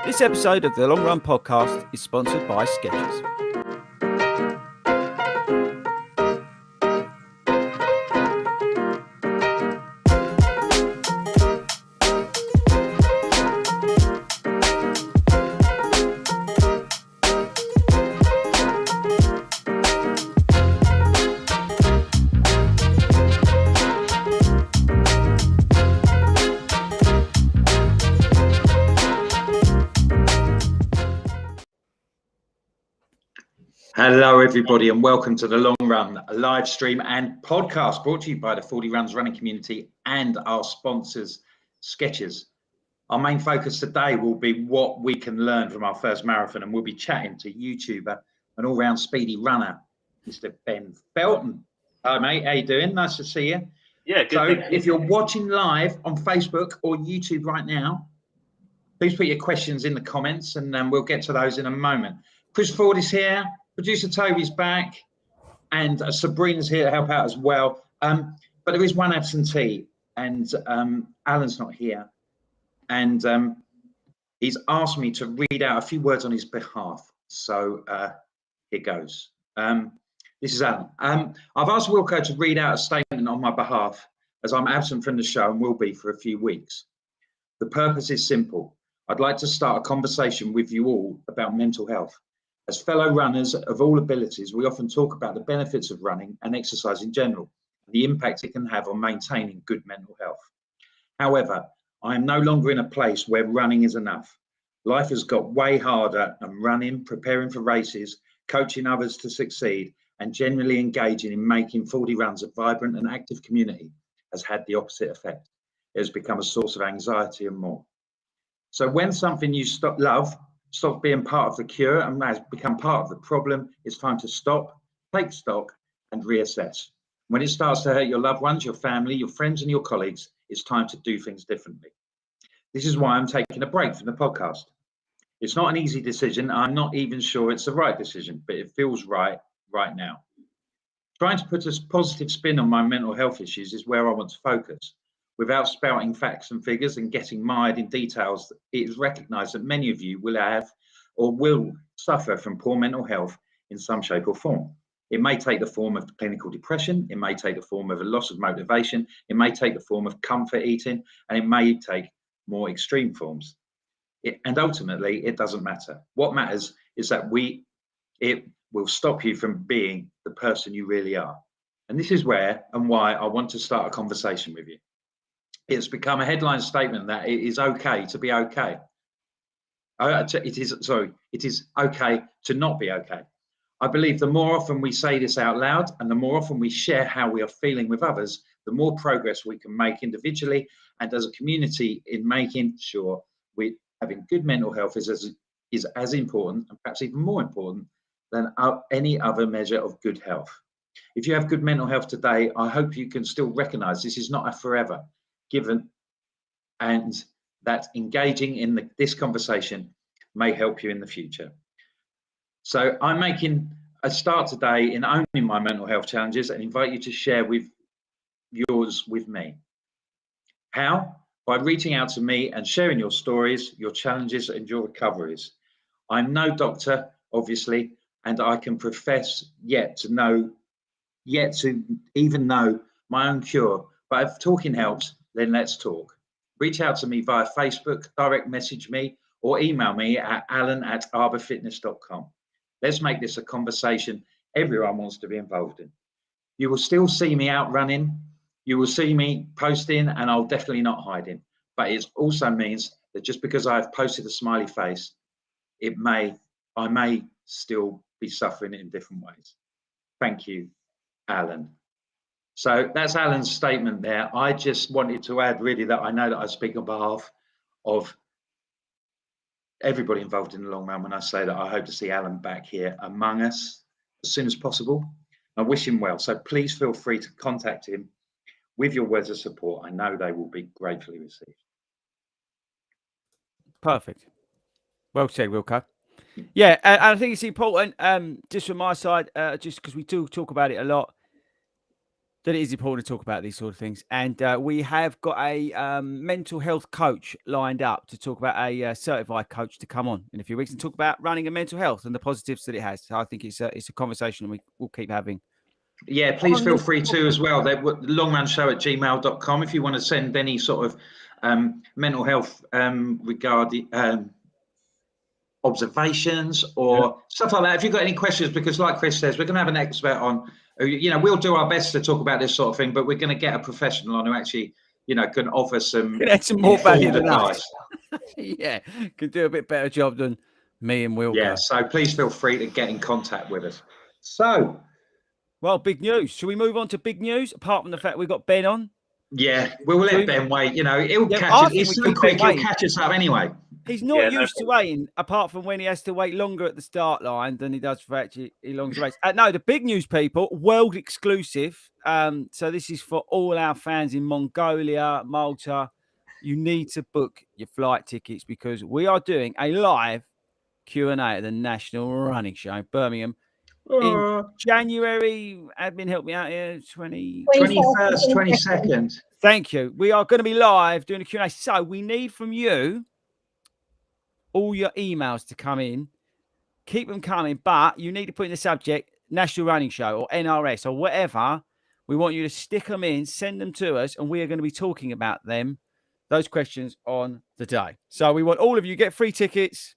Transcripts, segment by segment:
This episode of the Long Run Podcast is sponsored by Skechers. Hello, everybody, and welcome to The Long Run, a live stream and podcast brought to you by the FORDY Runs running community and our sponsors, Skechers. Our main focus today will be what we can learn from our first marathon, and we'll be chatting to YouTuber and all-round speedy runner, Mr. Ben Felton. Hi, mate. How you doing? Nice to see you. Yeah, good. So if you're watching live on Facebook or YouTube right now, please put your questions in the comments, and we'll get to those in a moment. Chris Ford is here. Producer Toby's back, and Sabrina's here to help out as well. But there is one absentee, and Alan's not here. And he's asked me to read out a few words on his behalf. So here goes. This is Alan. I've asked Wilco to read out a statement on my behalf, as I'm absent from the show and will be for a few weeks. The purpose is simple. I'd like to start a conversation with you all about mental health. As fellow runners of all abilities, we often talk about the benefits of running and exercise in general, and the impact it can have on maintaining good mental health. However, I am no longer in a place where running is enough. Life has got way harder, and running, preparing for races, coaching others to succeed, and generally engaging in making FORDY Runs a vibrant and active community has had the opposite effect. It has become a source of anxiety and more. So when something you love stops being part of the cure and has become part of the problem, it's time to stop, take stock, and reassess. When it starts to hurt your loved ones, your family, your friends, and your colleagues, it's time to do things differently. This is why I'm taking a break from the podcast. It's not an easy decision. I'm not even sure it's the right decision, but it feels right now. Trying to put a positive spin on my mental health issues is where I want to focus. Without spouting facts and figures and getting mired in details, it is recognised that many of you will have or will suffer from poor mental health in some shape or form. It may take the form of clinical depression, it may take the form of a loss of motivation, it may take the form of comfort eating, and it may take more extreme forms. And ultimately, it doesn't matter. What matters is that it will stop you from being the person you really are. And this is where and why I want to start a conversation with you. It's become a headline statement that it is okay to be okay. It is okay to not be okay. I believe the more often we say this out loud and the more often we share how we are feeling with others, the more progress we can make individually and as a community in making sure we having good mental health is as important and perhaps even more important than any other measure of good health. If you have good mental health today, I hope you can still recognize this is not a forever given, and that engaging in this conversation may help you in the future. So I'm making a start today in owning my mental health challenges and invite you to share yours with me. How? By reaching out to me and sharing your stories, your challenges, and your recoveries. I'm no doctor, obviously, and I can profess yet to even know my own cure, but if talking helps, then let's talk. Reach out to me via Facebook, direct message me, or email me at alan@arborfitness.com. Let's make this a conversation everyone wants to be involved in. You will still see me out running. You will see me posting, and I'll definitely not hiding. But it also means that just because I've posted a smiley face, I may still be suffering in different ways. Thank you, Alan. So that's Alan's statement there. I just wanted to add really that I know that I speak on behalf of everybody involved in the long run when I say that I hope to see Alan back here among us as soon as possible. I wish him well. So please feel free to contact him with your words of support. I know they will be gratefully received. Perfect. Well said, Wilco. Yeah, and I think it's important, just from my side, just because we do talk about it a lot. that it is important to talk about these sort of things. And we have got a mental health coach lined up to talk about a certified coach to come on in a few weeks and talk about running and mental health and the positives that it has. So I think it's a conversation we will keep having. Yeah, please feel free to as well. LongrunShow@gmail.com if you want to send any sort of mental health regarding observations or stuff like that. If you've got any questions, because like Chris says, we're going to have an expert on. We'll do our best to talk about this sort of thing, but we're going to get a professional on who actually, can offer some more value than advice. Yeah, can do a bit better job than me and Wilco. Yeah, so please feel free to get in contact with us. So, well, big news. Should we move on to big news? Apart from the fact we've got Ben on. Yeah, we'll let Ben wait. He'll catch us. He's so quick, he'll catch us up anyway. He's not used to waiting, apart from when he has to wait longer at the start line than he does for actually elongated race. No, the big news, people, world exclusive. So this is for all our fans in Mongolia, Malta. You need to book your flight tickets because we are doing a live Q&A at the National Running Show in Birmingham in January. Admin, help me out here. 21st, 22nd. Thank you. We are going to be live doing a Q&A. So we need from you all your emails to come in. Keep them coming, but you need to put in the subject National Running Show or NRS or whatever. We want you to stick them in, send them to us, and we are going to be talking about them, those questions on the day. So we want all of you get free tickets.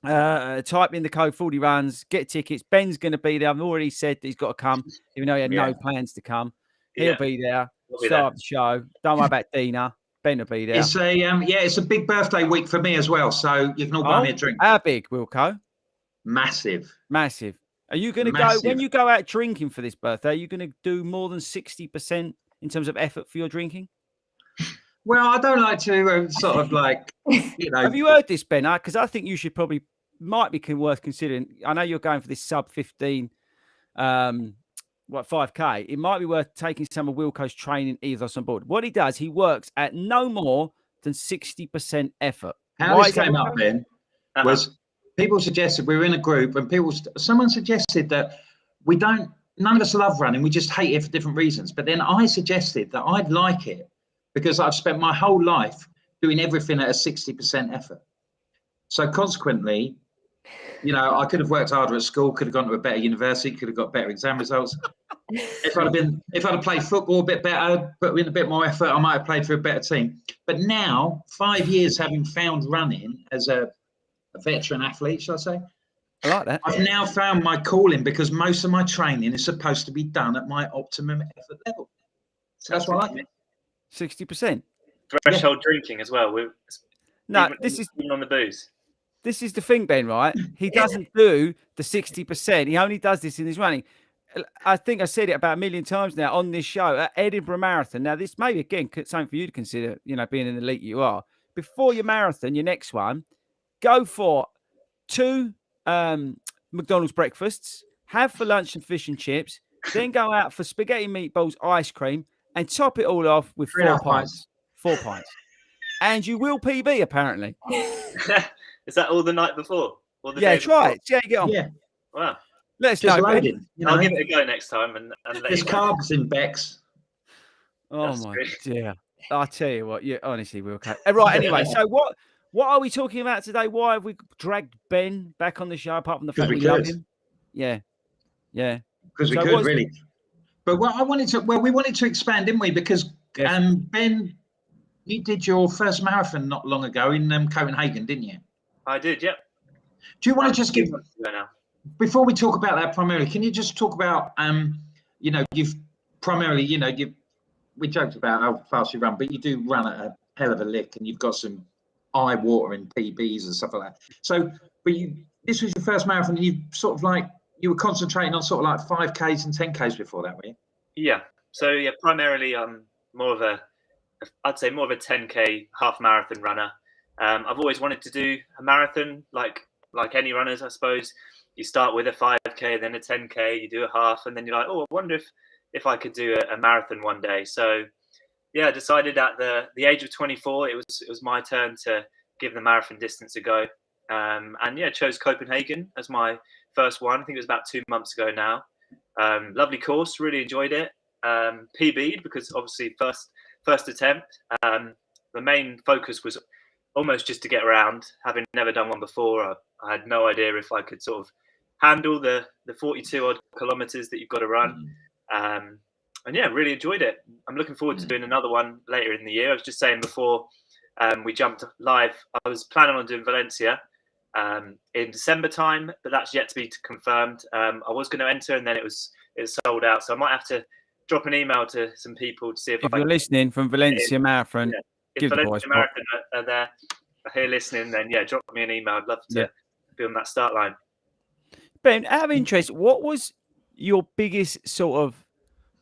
Type in the code 40 runs, get tickets. Ben's going to be there. I've already said that he's got to come, even though he had no plans to come. He'll be there. Start the show. Don't worry about Dina. Ben will be there. It's it's a big birthday week for me as well. So you can all buy me a drink. How big, Wilco? Massive. Are you going to go when you go out drinking for this birthday? Are you going to do more than 60% in terms of effort for your drinking? Well, I don't like to sort of like, Have you heard this, Ben? Because I think you should might be worth considering. I know you're going for this sub 15, 5K. It might be worth taking some of Wilco's training ethos on board. What he does, he works at no more than 60% effort. How this came up, Ben, was people suggested we were in a group and someone suggested that none of us love running. We just hate it for different reasons. But then I suggested that I'd like it because I've spent my whole life doing everything at a 60% effort. So consequently, I could have worked harder at school, could have gone to a better university, could have got better exam results. If I'd have played football a bit better, put in a bit more effort, I might have played for a better team. But now, 5 years having found running as a veteran athlete, shall I say? I like that. I've now found my calling because most of my training is supposed to be done at my optimum effort level. So that's what I like it. 60%. Threshold drinking as well. This is on the booze. This is the thing, Ben, right? He doesn't do the 60%. He only does this in his running. I think I said it about a million times now on this show at Edinburgh Marathon. Now, this may be, again, something for you to consider, being an elite you are. Before your marathon, your next one, go for 2 McDonald's breakfasts, have for lunch some fish and chips, then go out for spaghetti meatballs, ice cream, and top it all off with 4 pints. 4 pints. And you will PB, apparently. Is that all the night before? Try it. See how you get on. Yeah. Wow. Let's go. Loaded, I'll give it a go next time and let There's carbs in Bex. Oh, that's my dear. I'll tell you what. Honestly, we'll cut. Right, anyway. So what are we talking about today? Why have we dragged Ben back on the show, apart from the fact we love him? Yeah. Because we could, really. But we wanted to expand, didn't we? Because, Ben, you did your first marathon not long ago in Copenhagen, didn't you? I did, yep. Do you want to just give, before we talk about that primarily, can you just talk about, you've primarily, we joked about how fast you run, but you do run at a hell of a lick and you've got some eye-watering PBs and stuff like that. So, but this was your first marathon and you were concentrating on sort of like 5Ks and 10Ks before that, were you? Yeah. So, primarily I'd say more of a 10K half marathon runner. I've always wanted to do a marathon, like any runners, I suppose. You start with a 5K, then a 10K, you do a half, and then you're like, I wonder if I could do a marathon one day. So, I decided at the age of 24, it was my turn to give the marathon distance a go. Chose Copenhagen as my first one. I think it was about 2 months ago now. Lovely course, really enjoyed it. PB'd because obviously first attempt. The main focus was almost just to get around, having never done one before. I had no idea if I could sort of handle the 42 odd kilometers that you've got to run. And yeah, really enjoyed it. I'm looking forward to doing another one later in the year. I was just saying before we jumped live, I was planning on doing Valencia in December time, but that's yet to be confirmed. I was going to enter, and then it was sold out. So I might have to drop an email to some people to see if you're listening from Valencia Marathon, if Valencia Marathon are there, are here listening, then yeah, drop me an email. I'd love to be on that start line. Ben, out of interest, what was your biggest sort of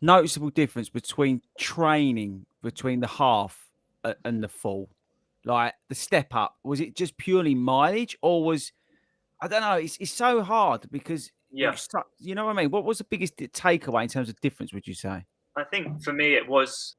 noticeable difference between training between the half and the full? Like the step up, was it just purely mileage, or was, I don't know, it's so hard because you know what I mean? What was the biggest takeaway in terms of difference, would you say? I think for me it was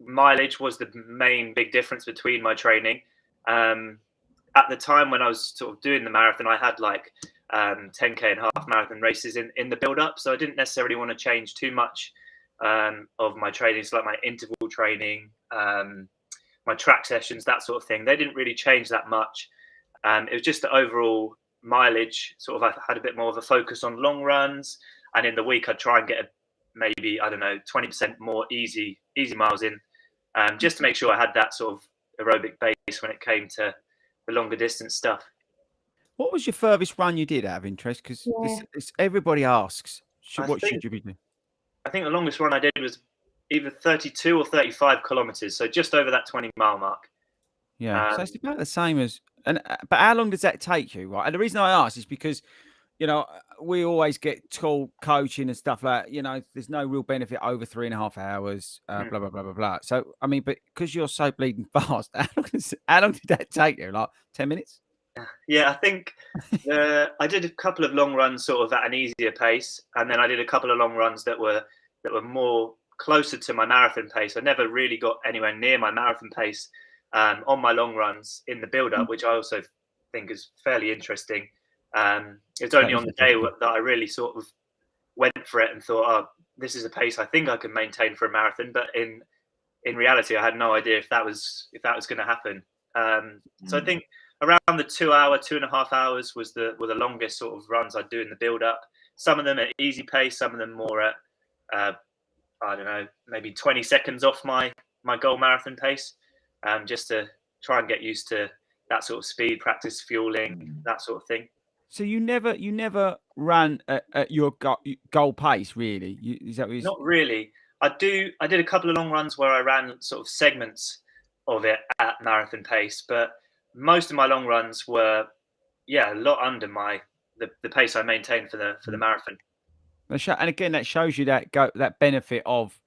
mileage was the main big difference between my training. At the time when I was sort of doing the marathon, I had like 10K and half marathon races in the build up, so I didn't necessarily want to change too much of my training. So like my interval training, my track sessions, that sort of thing, they didn't really change that much. It was just the overall mileage. Sort of, I had a bit more of a focus on long runs, and in the week I'd try and get maybe, I don't know, 20% more easy miles in, just to make sure I had that sort of aerobic base when it came to the longer distance stuff. What was your furthest run you did, out of interest? Because everybody asks, what should you be doing? I think the longest run I did was either 32 or 35 kilometers, so just over that 20-mile mark. Yeah, so it's about the same as, but how long does that take you, right? And the reason I ask is because, you know, we always get told coaching and stuff like, you know, there's no real benefit over 3.5 hours, blah, blah, blah, blah, blah. So, I mean, but because you're so bleeding fast, how long did that take you? Like 10 minutes? Yeah, I think I did a couple of long runs sort of at an easier pace, and then I did a couple of long runs that were more closer to my marathon pace. I never really got anywhere near my marathon pace on my long runs in the build-up, which I also think is fairly interesting. It's only on the day that I really sort of went for it and thought, oh, this is a pace I think I can maintain for a marathon. But in reality, I had no idea if that was going to happen. So I think around the 2 hour, 2.5 hours was the longest sort of runs I'd do in the build-up. Some of them at easy pace, some of them more at I don't know, maybe 20 seconds off my goal marathon pace, just to try and get used to that sort of speed, practice fueling, that sort of thing. So you never ran at your goal pace, really? Is that what Not really. I did a couple of long runs where I ran sort of segments of it at marathon pace, but most of my long runs were, a lot under the pace I maintained for the marathon. And again, that shows you that benefit of,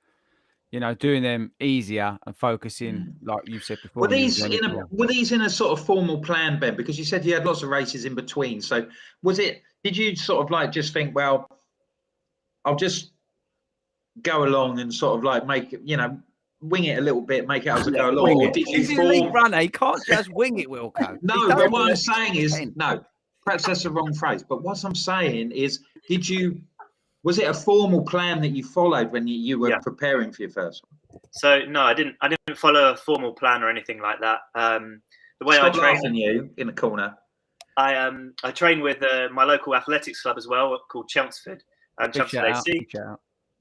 you know, doing them easier and focusing, like you said before. Were these in a sort of formal plan, Ben? Because you said you had lots of races in between. So did you sort of like just think, well, I'll just go along and sort of like make it, you know, wing it a little bit, make it as I go along? Or did you elite runner, you can't just wing it, Wilco. No, but what I'm saying is, no, perhaps that's the wrong phrase. But what I'm saying is, was it a formal plan that you followed when you were preparing for your first one? So no, I didn't follow a formal plan or anything like that. The way I trained, you in the corner. I train with my local athletics club as well, called Chelmsford, Chelmsford AC.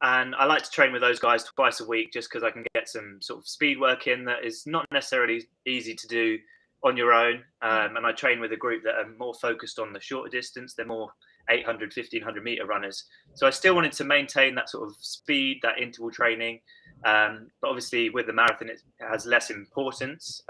And I like to train with those guys twice a week, just because I can get some sort of speed work in that is not necessarily easy to do on your own. And I train with a group that are more focused on the shorter distance. They're more 800, 1500 meter runners. So I still wanted to maintain that sort of speed, that interval training. But obviously with the marathon, it has less importance.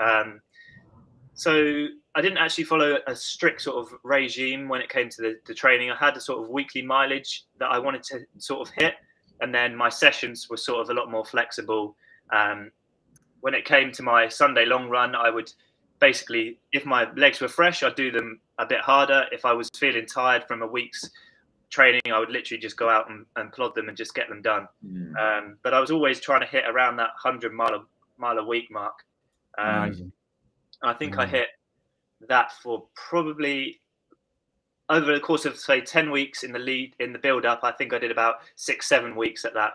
So I didn't actually follow a strict sort of regime when it came to the training. I had a sort of weekly mileage that I wanted to sort of hit. And then my sessions were sort of a lot more flexible. When it came to my Sunday long run, I would basically, if my legs were fresh, I'd do them a bit harder. If I was feeling tired from a week's training, I would literally just go out and plod them and just get them done. But I was always trying to hit around that 100 mile a week mark. I think I hit that for probably over the course of say 10 weeks in the build up. I think I did about 6-7 weeks at that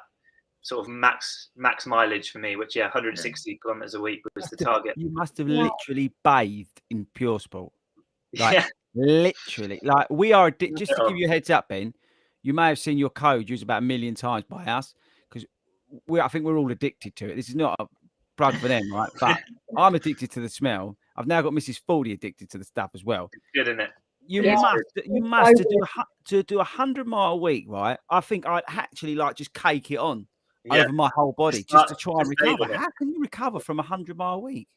sort of max mileage for me, which 160 kilometers a week was the target. You must have literally bathed in pure sport. Like, Yeah, literally. Like, we are just to Yeah. give you a heads up, Ben. You may have seen your code used about 1 million times by us because I think we're all addicted to it. This is not a plug for them, right? But I'm addicted to the smell. I've now got Mrs. FORDY addicted to the stuff as well. good, isn't it? You Yeah. must to do a 100-mile week, right? I think I'd actually like just cake it on over my whole body just to try and recover. How can you recover from a 100-mile week?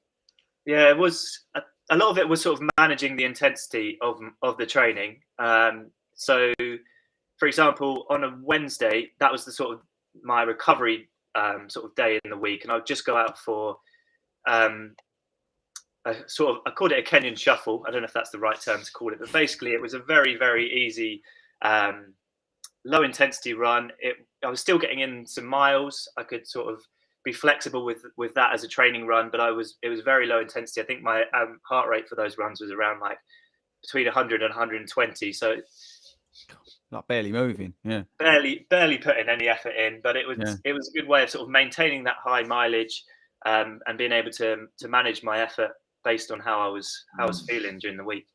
Yeah, it was a lot of it was sort of managing the intensity of the training. So, for example, on a Wednesday, that was the sort of my recovery sort of day in the week, and I'd just go out for I called it a Kenyan shuffle. I don't know if that's the right term to call it, but basically it was a very, very easy, low intensity run. I was still getting in some miles. I could sort of be flexible with that as a training run, but it was very low intensity. I think my heart rate for those runs was around like between 100 and 120. So like barely moving, barely putting any effort in, but it was a good way of sort of maintaining that high mileage and being able to manage my effort based on how I was feeling during the week.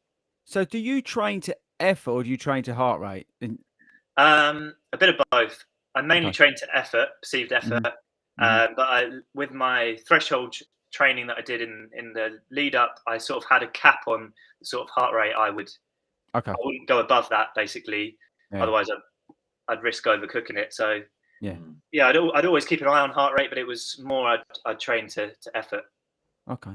So do you train to effort or do you train to heart rate? A bit of both. I mainly train to effort, perceived effort, but with my threshold training that I did in the lead up, I sort of had a cap on the sort of heart rate I wouldn't go above that basically. Otherwise I'd risk overcooking it. So I'd always keep an eye on heart rate, but it was more I'd train to effort. Okay.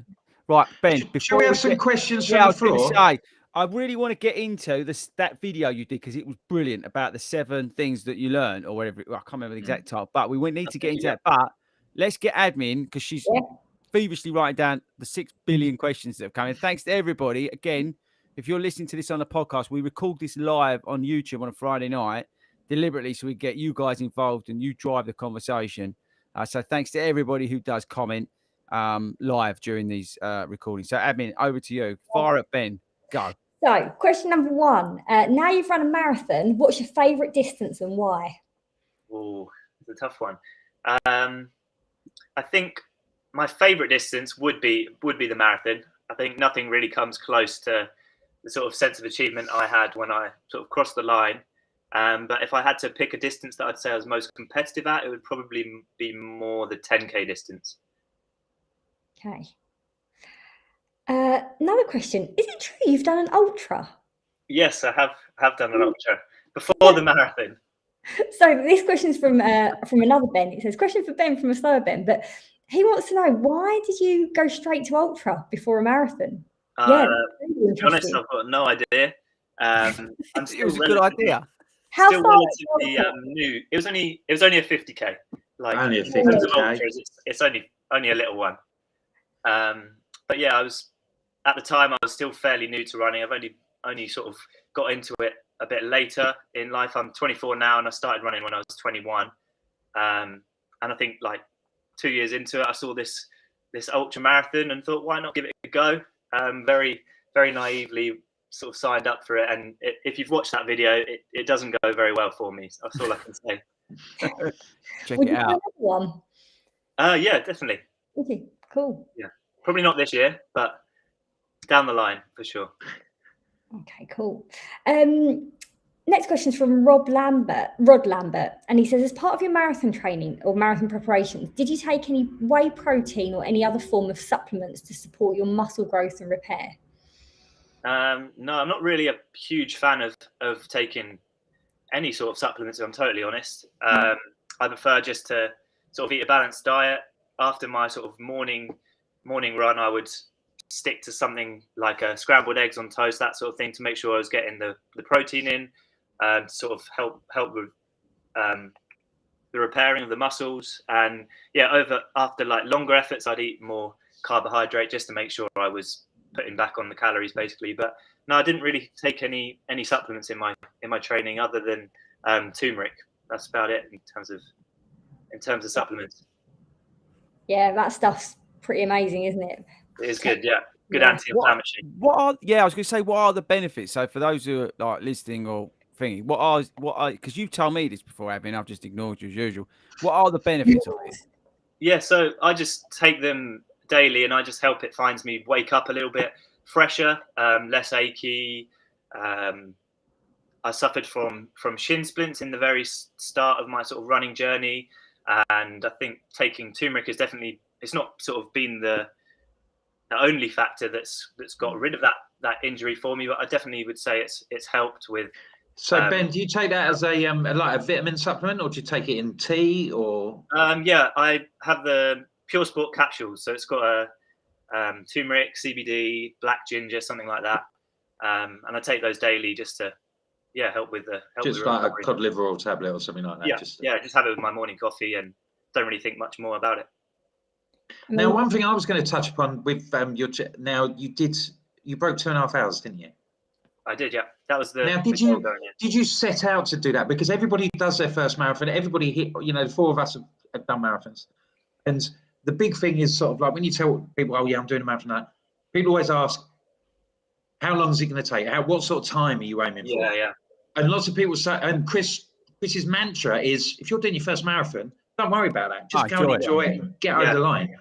Right, Ben. Shall we have some questions from the floor? I really want to get into that video you did because it was brilliant about the 7 things that you learned or whatever. I can't remember the exact title, but we need to get into that. But let's get admin because she's feverishly writing down the 6 billion questions that have come in. Thanks to everybody. Again, if you're listening to this on a podcast, we record this live on YouTube on a Friday night deliberately so we get you guys involved and you drive the conversation. So thanks to everybody who does comment live during these recordings. So admin, over to you. Fire at Ben. Go. So question number 1. Now you've run a marathon, what's your favourite distance and why? Oh, it's a tough one. I think my favourite distance would be the marathon. I think nothing really comes close to the sort of sense of achievement I had when I sort of crossed the line. But if I had to pick a distance that I'd say I was most competitive at, it would probably be more the 10K distance. Okay. Another question. Is it true you've done an ultra? Yes, I have done an ultra before the marathon. So this question's from another Ben. It says, question for Ben from a slower Ben, but he wants to know, why did you go straight to ultra before a marathon? To be honest, I've got no idea. It was a good idea. How still far relatively new. It was only a 50K. Like only a 50K. It's only a little one. But yeah, at the time I was still fairly new to running. I've only sort of got into it a bit later in life. I'm 24 now, and I started running when I was 21. And I think like 2 years into it, I saw this ultra marathon and thought, why not give it a go? Very, very naively sort of signed up for it. And if you've watched that video, it doesn't go very well for me. That's all I can say. Check it out. One? Yeah, definitely. Okay, cool. Yeah, probably not this year, but down the line for sure. Okay, cool. Next question is from Rod Lambert, and he says, as part of your marathon training or marathon preparations, did you take any whey protein or any other form of supplements to support your muscle growth and repair? No, I'm not really a huge fan of taking any sort of supplements, if I'm totally honest. I prefer just to sort of eat a balanced diet. After my sort of morning run, I would stick to something like scrambled eggs on toast, that sort of thing, to make sure I was getting the protein in, to sort of help with the repairing of the muscles. And yeah, after like longer efforts, I'd eat more carbohydrate just to make sure I was putting back on the calories, basically. But no, I didn't really take any supplements in my training other than turmeric. That's about it in terms of supplements. Yeah, that stuff's pretty amazing, isn't it? It is good, yeah. Good anti-inflammatory. I was going to say, what are the benefits? So for those who are like listening or thingy. Because you've told me this before, Abby, and I've just ignored you as usual. What are the benefits of it? Yeah, so I just take them daily, and I just help it finds me wake up a little bit fresher, less achy. I suffered from shin splints in the very start of my sort of running journey, and I think taking turmeric is definitely, it's not sort of been the only factor that's got rid of that injury for me, but I definitely would say it's helped with. So Ben, do you take that as a like a vitamin supplement, or do you take it in tea, or? Yeah, I have the Pure Sport capsules, so it's got a turmeric, CBD, black ginger, something like that, and I take those daily just to help with the Just like a cod liver oil tablet or something like that. Yeah, just have it with my morning coffee and don't really think much more about it. Now, one thing I was going to touch upon with now you broke 2.5 hours, didn't you? I did, yeah. That was the. Now, did you set out to do that? Because everybody does their first marathon. Everybody hit, the 4 of us have done marathons, and the big thing is sort of like when you tell people, "Oh yeah, I'm doing a marathon," people always ask, "How long is it going to take? What sort of time are you aiming for?" Yeah. And lots of people say, and Chris's mantra is, if you're doing your first marathon, don't worry about that. Just go and enjoy it and get over the line.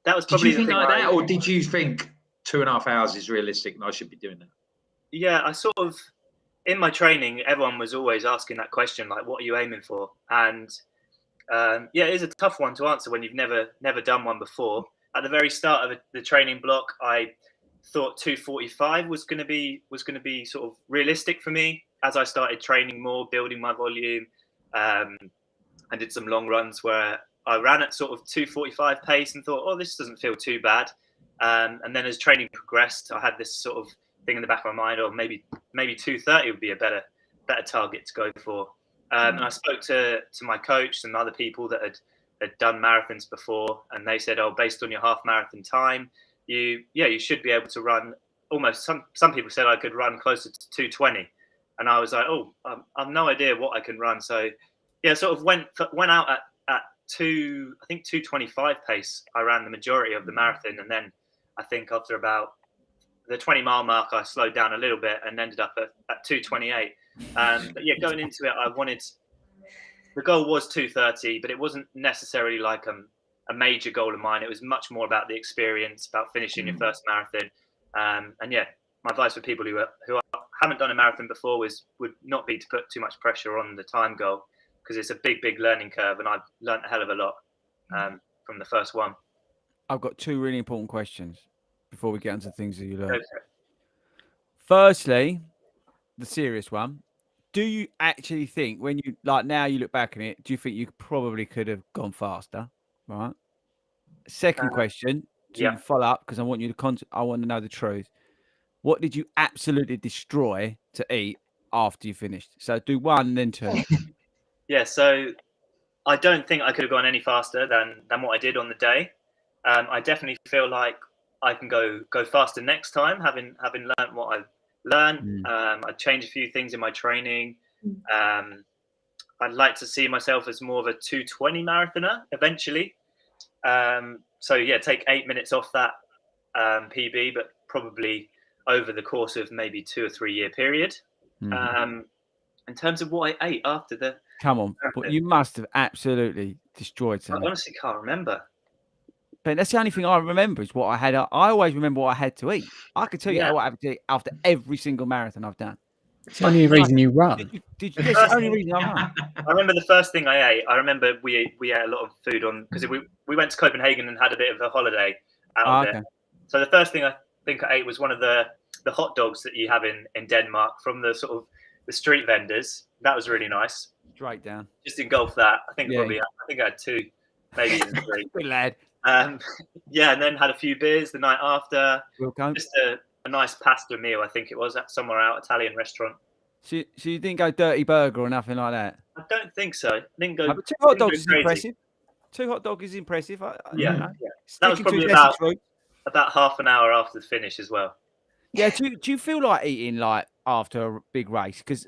That was probably. Did you think like that, or did you think 2.5 hours is realistic and I should be doing that? Yeah, I sort of, in my training, everyone was always asking that question, like, what are you aiming for? And it is a tough one to answer when you've never done one before. At the very start of the training block, I thought 2:45 was going to be sort of realistic for me. As I started training more, building my volume, I did some long runs where I ran at sort of 2:45 pace and thought, oh, this doesn't feel too bad. And then as training progressed, I had this sort of thing in the back of my mind, or maybe 2:30 would be a better target to go for. And I spoke to my coach and other people that had done marathons before, and they said, oh, based on your half marathon time, you should be able to run almost. Some people said I could run closer to 2:20, and I was like, oh, I've no idea what I can run. So sort of went out at 2:25 pace. I ran the majority of the marathon, and then I think after about the 20-mile mark, I slowed down a little bit and ended up at 2:28. But going into it, the goal was 2:30, but it wasn't necessarily like a major goal of mine. It was much more about the experience, about finishing your first marathon. My advice for people who haven't done a marathon before would not be to put too much pressure on the time goal, because it's a big learning curve, and I've learned a hell of a lot from the first one. I've got 2 really important questions before we get into things that you learned. Firstly, the serious one. Do you actually think, when you now you look back on it, do you think you probably could have gone faster? Right. Second question to follow up, because I want you to I want to know the truth. What did you absolutely destroy to eat after you finished? So do 1, then 2. So I don't think I could have gone any faster than what I did on the day. I definitely feel like I can go faster next time, having learned what I've learned. I'd change a few things in my training. I'd like to see myself as more of a 2:20 marathoner eventually. Take 8 minutes off that PB, but probably over the course of maybe 2 or 3 year period. In terms of what I ate after the come on, but you must have absolutely destroyed something. I honestly can't remember. But that's the only thing I remember is what I had. I always remember what I had to eat. I could tell you what I had to eat after every single marathon I've done. It's the only reason you run. Did you guess the only reason I run? I remember the first thing I ate. I remember we ate a lot of food because we went to Copenhagen and had a bit of a holiday out there. So the first thing I think I ate was one of the hot dogs that you have in Denmark from the sort of the street vendors. That was really nice. Straight down. Just engulfed that. I think I had 2, maybe even 3. Good lad. And then had a few beers the night after. Just a nice pasta meal, I think it was, at somewhere out, Italian restaurant. So you didn't go dirty burger or nothing like that? I don't think so. Didn't go. But 2 hot dogs is impressive. 2 hot dogs is impressive. That was probably about half an hour after the finish as well. Yeah. Do you feel like eating like after a big race? Because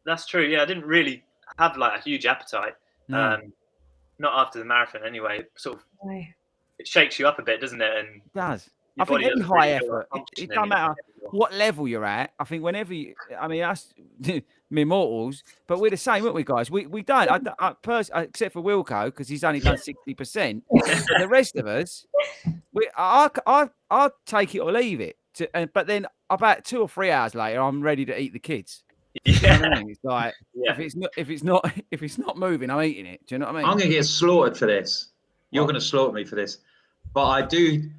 that's true. Yeah, I didn't really have like a huge appetite. No. Not after the marathon, anyway. Sort of, it shakes you up a bit, doesn't it? And it does. I think any high effort, it doesn't matter. what level you're at. I think whenever you, I mean, us, mere mortals, but we're the same, aren't we, guys? We don't. Except for Wilco, because he's only done 60%. But the rest of us, I'll take it or leave it. But then about 2 or 3 hours later, I'm ready to eat the kids. Yeah. You know what I mean? It's like if it's not moving, I'm eating it. Do you know what I mean? I'm going to get slaughtered for this. You're going to slaughter me for this. But I do.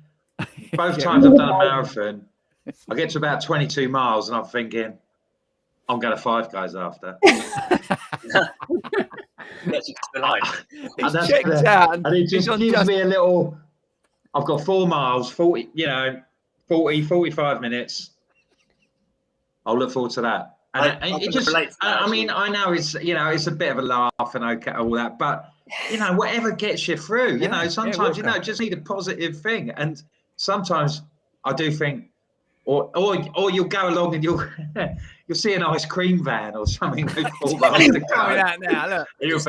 Both times I've done a marathon, I get to about 22 miles and I'm thinking, I'm going to Five Guys after. Gets you to the line. It's checked out, and it just gives me a little. I've got 4 miles, 40, 45 minutes. I'll look forward to that. And it just, I mean, I know it's, it's a bit of a laugh and okay, all that, but whatever gets you through, sometimes, just need a positive thing. And sometimes I do think, or you'll go along and you'll see an ice cream van or something. Coming out now, look.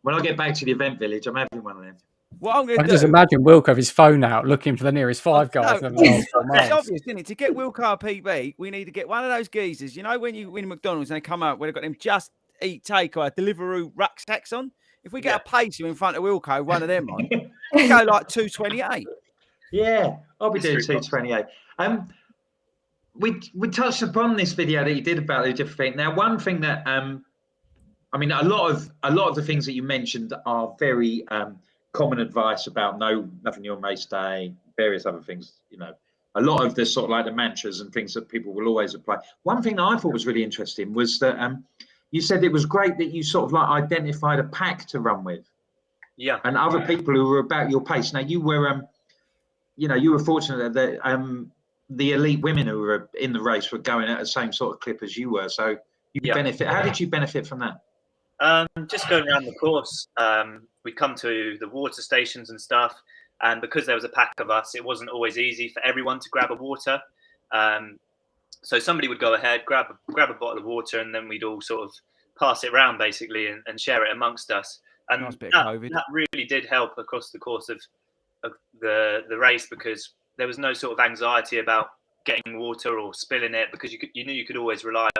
When I get back to the event village, I'm having one of them. What I'm going to do? Just imagine Wilco with his phone out looking for the nearest Five Guys. It's obvious, isn't it? To get Wilco a PB, we need to get one of those geezers. You know, when you win McDonald's and they come out, where they've got them Just Eat Take or Deliveroo rucksacks on. If we get a pacer in front of Wilco, one of them on, we go like 2:28. Yeah, I'll be doing 2:28. We touched upon this video that you did about the different thing. Now, one thing that I mean, a lot of the things that you mentioned are very common advice about nothing new on race day, various other things. A lot of the sort of like the mantras and things that people will always apply. One thing that I thought was really interesting was that you said it was great that you sort of like identified a pack to run with. Yeah. And other people who were about your pace. Now you were, you were fortunate that the elite women who were in the race were going at the same sort of clip as you were. So you benefit. How did you benefit from that? Just going around the course, we'd come to the water stations and stuff, and because there was a pack of us, it wasn't always easy for everyone to grab a water. So somebody would go ahead, grab a bottle of water, and then we'd all sort of pass it around basically and share it amongst us. And nice bit of COVID. That really did help across the course of the race, because there was no sort of anxiety about getting water or spilling it, because you knew you could always rely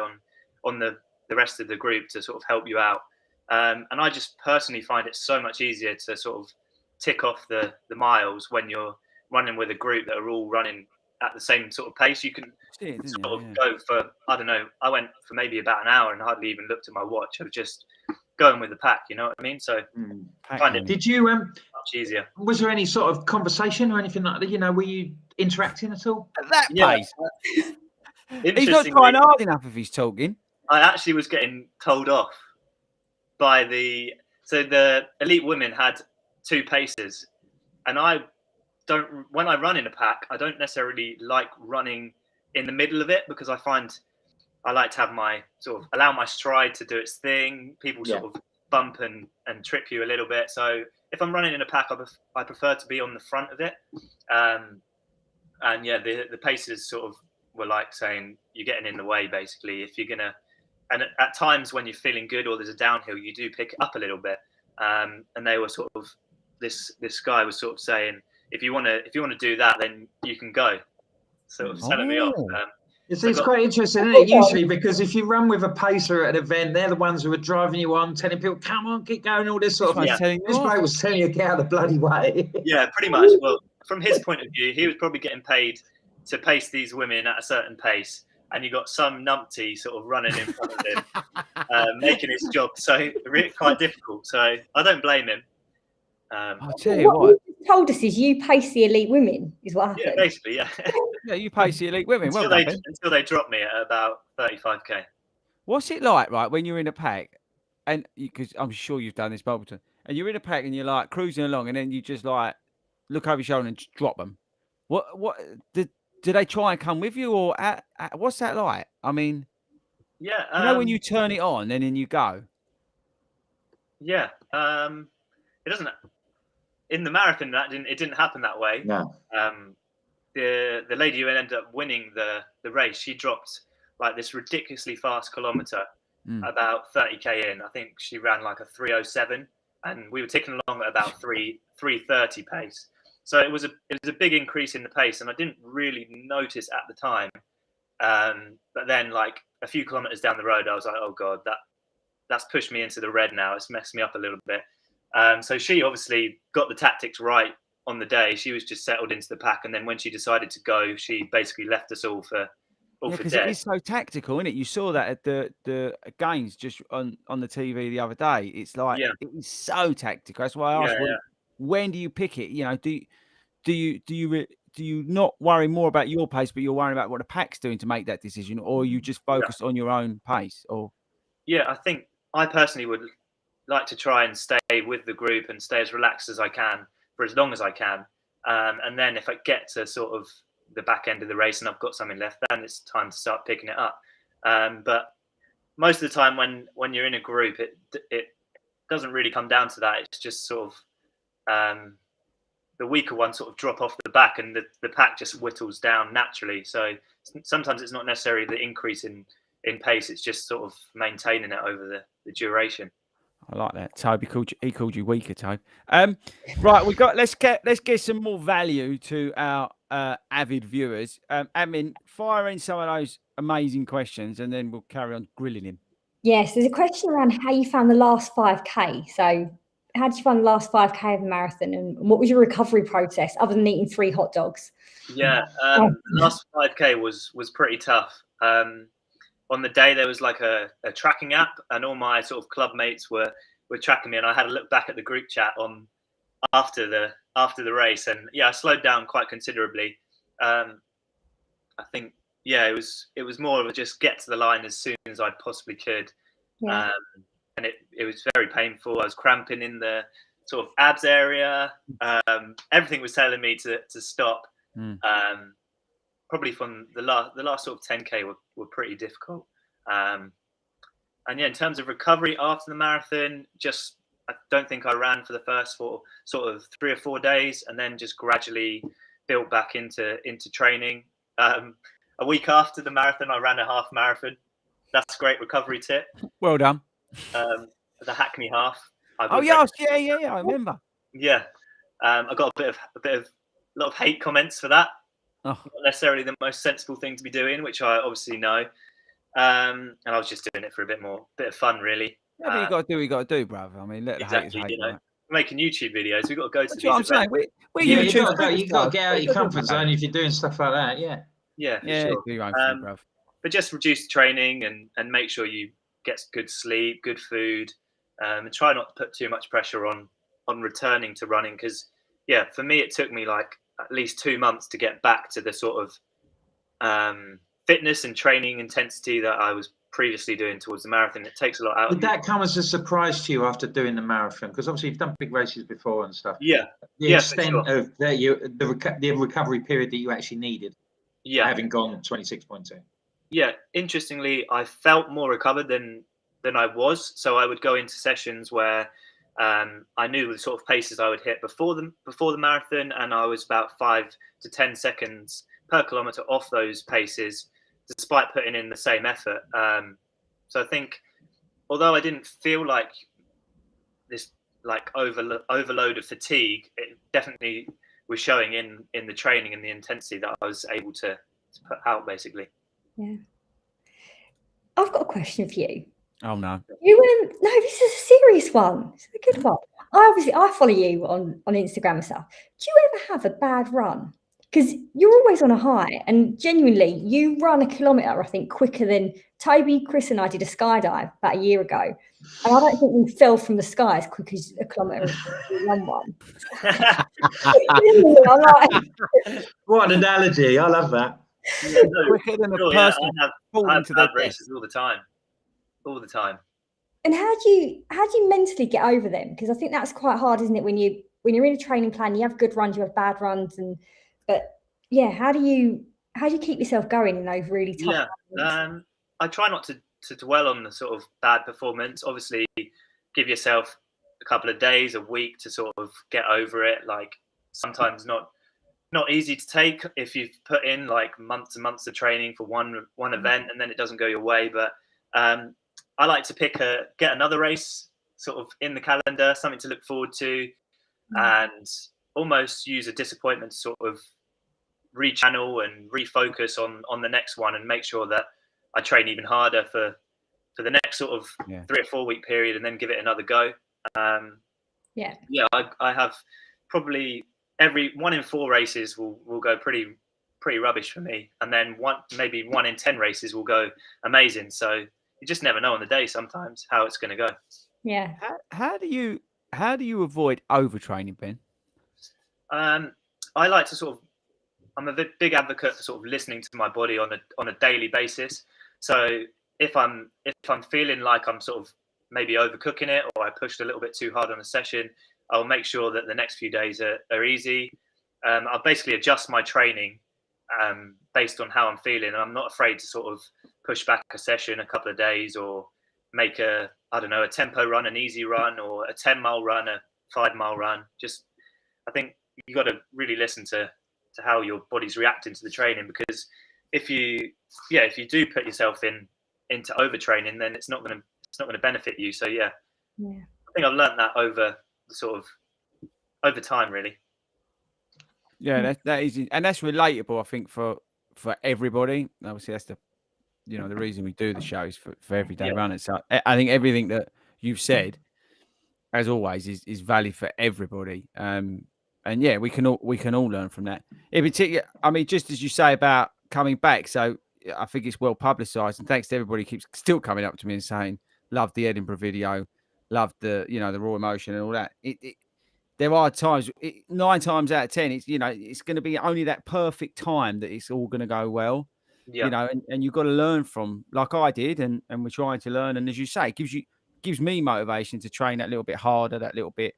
on the rest of the group to sort of help you out. And I just personally find it so much easier to sort of tick off the miles when you're running with a group that are all running at the same sort of pace. You can go for, I don't know, I went for maybe about an hour and hardly even looked at my watch. I was just going with the pack, you know what I mean? So find it did you much easier. Was there any sort of conversation or anything like that? Were you interacting at all? At that pace? He's not trying hard enough if he's talking. I actually was getting told off by the elite women had 2 paces, and when I run in a pack, I don't necessarily like running in the middle of it, because I find I like to have my sort of allow my stride to do its thing. People sort of bump and trip you a little bit. So if I'm running in a pack, I prefer to be on the front of it. And yeah, the paces sort of were like saying you're getting in the way basically. If you're gonna, and at times when you're feeling good or there's a downhill, you do pick it up a little bit. And they were sort of this guy was sort of saying, if you want to do that, then you can go. Sort of telling me off. It's quite interesting, isn't it? Usually, because if you run with a pacer at an event, they're the ones who are driving you on, telling people, "Come on, keep going," all this sort of. This bloke was telling you, "Get out of the bloody way." Yeah, pretty much. Well, from his point of view, he was probably getting paid to pace these women at a certain pace, and you got some numpty sort of running in front of him, making his job really quite difficult. So I don't blame him. I'll tell you what. You told us is you pace the elite women is what happened. Yeah, basically, yeah. Yeah, you pace the elite women. until they drop me at about 35k. What's it like, right, when you're in a pack, and because I'm sure you've done this multiple times, and you're in a pack and you're like cruising along, and then you just like look over your shoulder and just drop them. What do they try and come with you, or what's that like? I mean, yeah, when you turn it on and then you go. Yeah, it doesn't. In the marathon, it didn't happen that way. No. The lady who ended up winning the race, she dropped like this ridiculously fast kilometer, about 30k in. I think she ran like a 3:07, and we were ticking along at about 3:30 pace. So it was a big increase in the pace, and I didn't really notice at the time But then, like a few kilometers down the road, I was like, oh god, that's pushed me into the red now. It's messed me up a little bit. So she obviously got the tactics right on the day. She was just settled into the pack, and then when she decided to go, she basically left us all for because dead. it is so tactical, isn't it? You saw that at the games just on the TV the other day. It's like Yeah. it is so tactical. That's why I asked, Yeah. when do you pick it? You know, do you not worry more about your pace, but you're worrying about what the pack's doing to make that decision, or you just focus on your own pace? Or yeah, I think I personally would like to try and stay with the group and stay as relaxed as I can for as long as I can. And then if I get to sort of the back end of the race and I've got something left, then it's time to start picking it up. But most of the time when you're in a group, it doesn't really come down to that. It's just sort of the weaker ones sort of drop off the back, and the pack just whittles down naturally. So sometimes it's not necessarily the increase in pace, it's just sort of maintaining it over the duration. I like that. Toby called you weaker, Toby. Right, let's get some more value to our avid viewers. Admin, fire in some of those amazing questions, and then we'll carry on grilling him. Yes, there's a question around how you found the last 5K. So how did you find the last 5K of the marathon, and what was your recovery process other than eating 3 hot dogs? Yeah, the last 5K was pretty tough. On the day there was like a tracking app, and all my sort of club mates were tracking me, and I had a look back at the group chat on after the race, and yeah, I slowed down quite considerably. I think it was more of a just get to the line as soon as I possibly could. Yeah. And it was very painful. I was cramping in the sort of abs area. Everything was telling me to stop. Probably from the last sort of 10K were pretty difficult. And yeah, in terms of recovery after the marathon, I don't think I ran for the first sort of 3 or 4 days, and then just gradually built back into training. A week after the marathon, I ran a half marathon. That's a great recovery tip. Well done. The Hackney half. Oh yes, yeah, I remember. Yeah, I got a lot of hate comments for that. Oh. Not necessarily the most sensible thing to be doing, which I obviously know. And I was just doing it for a bit of fun, really. Yeah, but you got to do what you got to do, brother. I mean, let the haters hate. You know, making YouTube videos, we've got to go to That's these what I'm saying. We're YouTube. You got to get out of your comfort zone if you're doing stuff like that. Yeah, sure. Do your own thing, bruv. But just reduce the training and make sure you get good sleep, good food, and try not to put too much pressure on returning to running, because for me it took me like at least 2 months to get back to the sort of fitness and training intensity that I was previously doing towards the marathon. It takes a lot out of you. Did that come as a surprise to you after doing the marathon? Because obviously you've done big races before and stuff. Yeah. The extent of the recovery period that you actually needed. Yeah. Having gone 26.2. Yeah. Interestingly, I felt more recovered than I was. So I would go into sessions where I knew the sort of paces I would hit before the marathon, and I was about 5 to 10 seconds per kilometer off those paces, despite putting in the same effort. So I think, although I didn't feel like this like overload of fatigue, it definitely was showing in the training and the intensity that I was able to put out, basically. Yeah. I've got a question for you. Oh no. No, this is a serious one. It's a good one. I follow you on Instagram and stuff. Do you ever have a bad run? Because you're always on a high, and genuinely, you run a kilometre, I think, quicker than Toby, Chris, and I did a skydive about a year ago. And I don't think we fell from the sky as quick as a kilometre as we run one. What an analogy. I love that. Quicker than a person falling into their races all the time. All the time. And how do you mentally get over them? Because I think that's quite hard, isn't it? When you're in a training plan, you have good runs, you have bad runs, but yeah, how do you keep yourself going in those really tough runs? I try not to dwell on the sort of bad performance. Obviously, give yourself a couple of days, a week to sort of get over it. Like sometimes not easy to take if you've put in like months and months of training for one event and then it doesn't go your way. But I like to get another race sort of in the calendar, something to look forward to, and almost use a disappointment to sort of rechannel and refocus on the next one, and make sure that I train even harder for the next sort of 3 or 4 week period, and then give it another go. I have probably every 1 in 4 races will go pretty rubbish for me, and then maybe 1 in 10 races will go amazing. So you just never know on the day sometimes how it's going to go. Yeah. How do you avoid overtraining, Ben? I like to I'm a big advocate for sort of listening to my body on a daily basis. So if I'm feeling like I'm sort of maybe overcooking it, or I pushed a little bit too hard on a session, I'll make sure that the next few days are easy. I'll basically adjust my training based on how I'm feeling, and I'm not afraid to sort of push back a session a couple of days, or make a tempo run, an easy run, or a 10-mile run, a 5-mile run. I think you got to really listen to how your body's reacting to the training, because if you do put yourself into overtraining, then it's not going to benefit you. So I think I've learned that over time, really. Yeah, that is, and that's relatable, I think, for everybody. Obviously, that's the reason we do the show is for everyday runners. So I think everything that you've said, as always, is valid for everybody. And yeah, we can all learn from that. In particular, I mean, just as you say about coming back, so I think it's well publicised, and thanks to everybody who keeps still coming up to me and saying, "Love the Edinburgh video, love the the raw emotion and all that." There are times, 9 times out of 10, it's going to be only that perfect time that it's all going to go well. And you've got to learn from, like I did, and we're trying to learn. And as you say, it gives me motivation to train that little bit harder, that little bit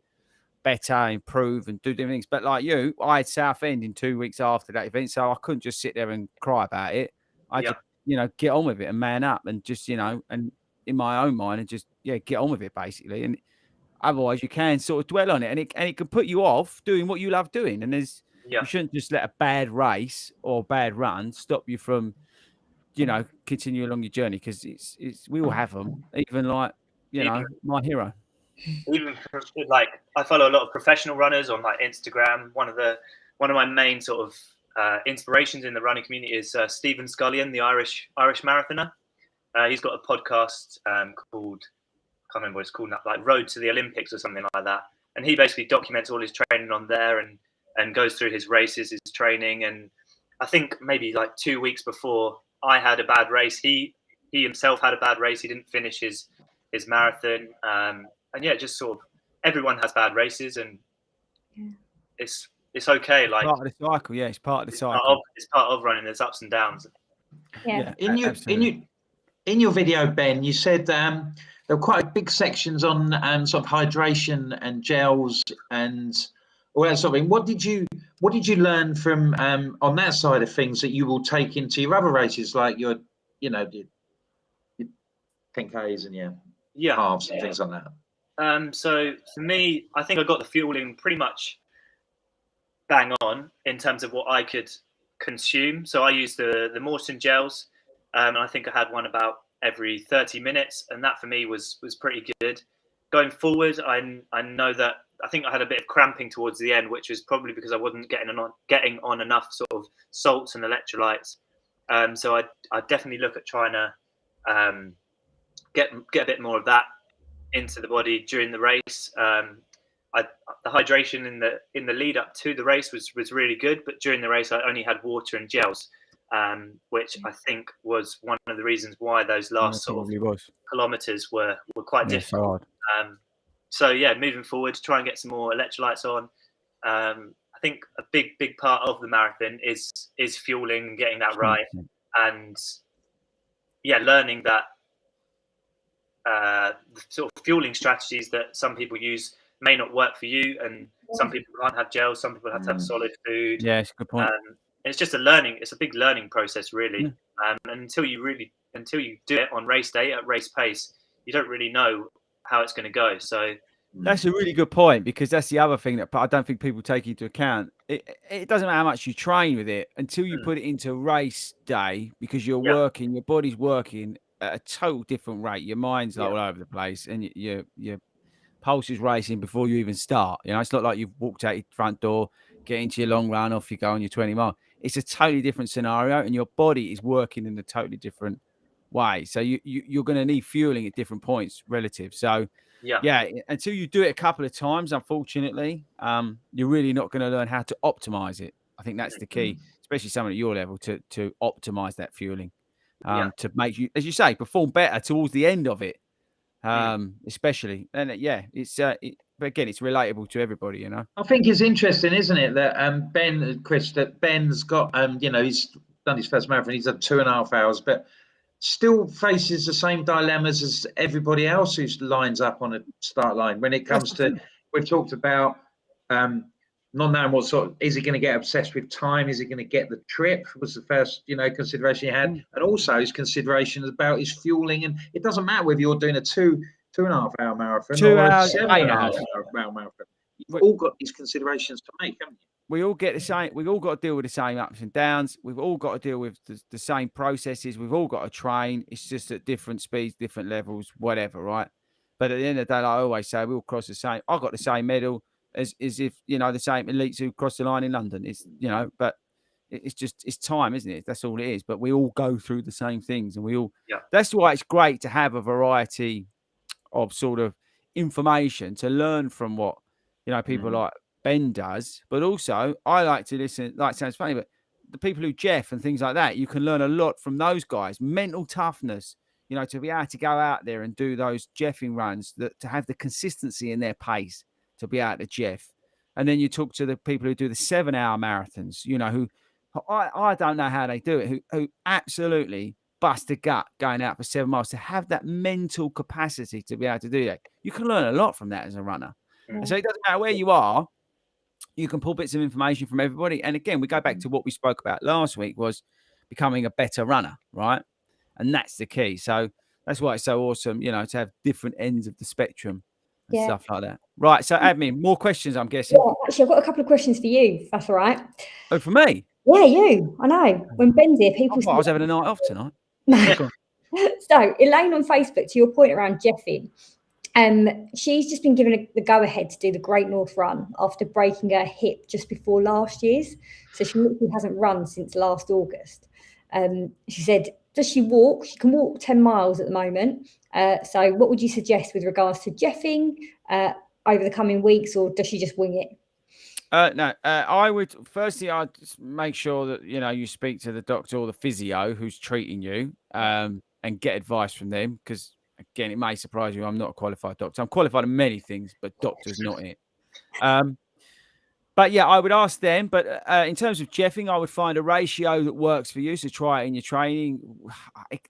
better, improve and do different things. But like you, I had Southend in 2 weeks after that event, so I couldn't just sit there and cry about it. I had to, get on with it and man up, and just, and in my own mind, and just, get on with it basically. And otherwise you can sort of dwell on it, and it can put you off doing what you love doing. And you shouldn't just let a bad race or bad run stop you from, continue along your journey, because we all have them, even like, my hero. Even like, I follow a lot of professional runners on like Instagram. One of my main sort of inspirations in the running community is Stephen Scullion, the Irish marathoner. He's got a podcast called, I can't remember what it's called now, like Road to the Olympics or something like that. And he basically documents all his training on there, and goes through his races, his training. And I think maybe like 2 weeks before I had a bad race, he himself had a bad race. He didn't finish his marathon. And just sort of, everyone has bad races, and it's okay. Like, part of the cycle. Yeah, it's part of the cycle. It's part of running. There's ups and downs. Yeah. In your video, Ben, you said there were quite big sections on sort of hydration and gels and all that sort of thing. What did you learn from on that side of things that you will take into your other races, like your 10Ks and your halves and things like that? So for me, I think I got the fueling pretty much bang on in terms of what I could consume. So I used the Morton gels, and I think I had one about every 30 minutes, and that for me was pretty good. Going forward, I know that I think I had a bit of cramping towards the end, which was probably because I wasn't getting on enough sort of salts and electrolytes. So I definitely look at trying to get a bit more of that into the body during the race. The hydration in the lead up to the race was really good, but during the race I only had water and gels, which I think was one of the reasons why those last sort of kilometers were quite difficult. Moving forward, try and get some more electrolytes on. I think a big part of the marathon is fueling and getting that right, and learning that the sort of fueling strategies that some people use may not work for you, and some people can't have gels, some people have to have solid food. Yeah, it's a good point. It's just it's a big learning process, really. And until you do it on race day at race pace, you don't really know how it's going to go. So that's a really good point, because that's the other thing that I don't think people take into account. It doesn't matter how much you train with it until you put it into race day, because you're working, your body's working at a total different rate. Your mind's all over the place, and your pulse is racing before you even start. It's not like you've walked out your front door, get into your long run, off you go on your 20 mile. it's a totally different scenario, and your body is working in a totally different way. So you're going to need fueling at different points relative. So yeah, until you do it a couple of times, unfortunately, you're really not going to learn how to optimize it. I think that's the key, especially someone at your level, to optimize that fueling, to make you, as you say, perform better towards the end of it, especially. And but again, it's relatable to everybody, you know. I think it's interesting, isn't it, that Chris, that Ben's got he's done his first marathon, he's done 2.5 hours, but still faces the same dilemmas as everybody else who lines up on a start line when it comes to, we've talked about not knowing what sort of, is he going to get obsessed with time, is he going to get the trip, was the first consideration he had, and also his consideration about his fueling. And it doesn't matter whether you're doing a 2.5 hour marathon 2 or hours, a 7.5 hour marathon. You've all got these considerations to make, haven't you? We all get the same. We've all got to deal with the same ups and downs. We've all got to deal with the same processes. We've all got to train. It's just at different speeds, different levels, whatever, right? But at the end of the day, like I always say, we all cross the same. I got the same medal as if the same elites who crossed the line in London. It's but it's time, isn't it? That's all it is. But we all go through the same things, and we all. Yeah. That's why it's great to have a variety of sort of information to learn from what people like Ben does, but also I like to listen. Like, sounds funny, but the people who Jeff and things like that, you can learn a lot from those guys. Mental toughness, to be able to go out there and do those Jeffing runs, to have the consistency in their pace, to be able to Jeff. And then you talk to the people who do the 7-hour marathons, who I don't know how they do it, who absolutely bust a gut going out for 7 miles, to have that mental capacity to be able to do that. You can learn a lot from that as a runner. And so it doesn't matter where you are. You can pull bits of information from everybody. And again, we go back to what we spoke about last week, was becoming a better runner, right? And that's the key. So that's why it's so awesome, to have different ends of the spectrum and stuff like that. Right. So admin, more questions, I'm guessing. Yeah, actually, I've got a couple of questions for you, if that's all right. Oh, for me? Yeah, you. I know. When Ben's here, people I was having a night off tonight. So Elaine on Facebook, to your point around Jeffing, she's just been given the go-ahead to do the Great North Run after breaking her hip just before last year's. So she literally hasn't run since last August. She said, does she walk? She can walk 10 miles at the moment. So what would you suggest with regards to Jeffing over the coming weeks, or does she just wing it? No, I would, firstly, I'd just make sure that, you speak to the doctor or the physio who's treating you and get advice from them, because again, it may surprise you, I'm not a qualified doctor. I'm qualified in many things, but doctor's not it. But yeah, I would ask them. But in terms of Jeffing, I would find a ratio that works for you. So try it in your training.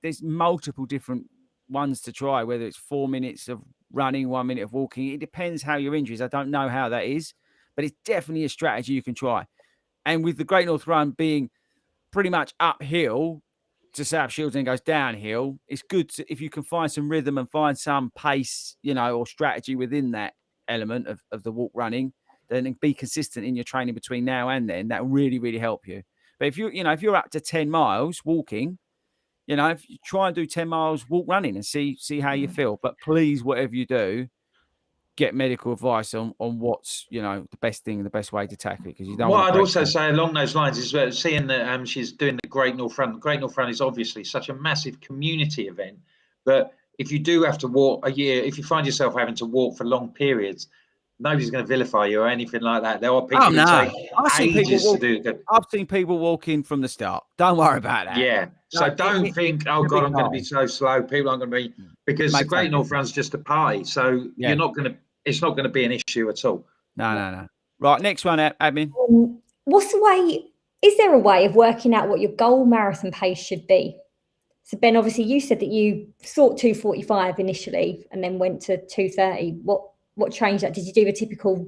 There's multiple different ones to try, whether it's 4 minutes of running, 1 minute of walking. It depends how your injuries. I don't know how that is, but it's definitely a strategy you can try. And with the Great North Run being pretty much uphill to South Shields and goes downhill, it's good if you can find some rhythm and find some pace, or strategy within that element of the walk running, then be consistent in your training between now and then. That will really, really help you. But if if you're up to 10 miles walking, if you try and do 10 miles walk running and see how you feel. But please, whatever you do, get medical advice on what's the best thing and the best way to tackle it, because you don't. What I'd also say along those lines is seeing that she's doing the Great North Run. The Great North Run is obviously such a massive community event, but if you do have to walk a year, if you find yourself having to walk for long periods, nobody's going to vilify you or anything like that. There are people who take ages to do it. I've seen people walking from the start. Don't worry about that. Yeah. So don't think, oh God, I'm going to be so slow. People aren't going to be, because the Great North Run's just a party. So you're not going to. It's not going to be an issue at all. No. Right, next one, admin. What's the way? Is there a way of working out what your goal marathon pace should be? So Ben, obviously, you said that you thought 2:45 initially, and then went to 2:30. What changed that? Did you do the typical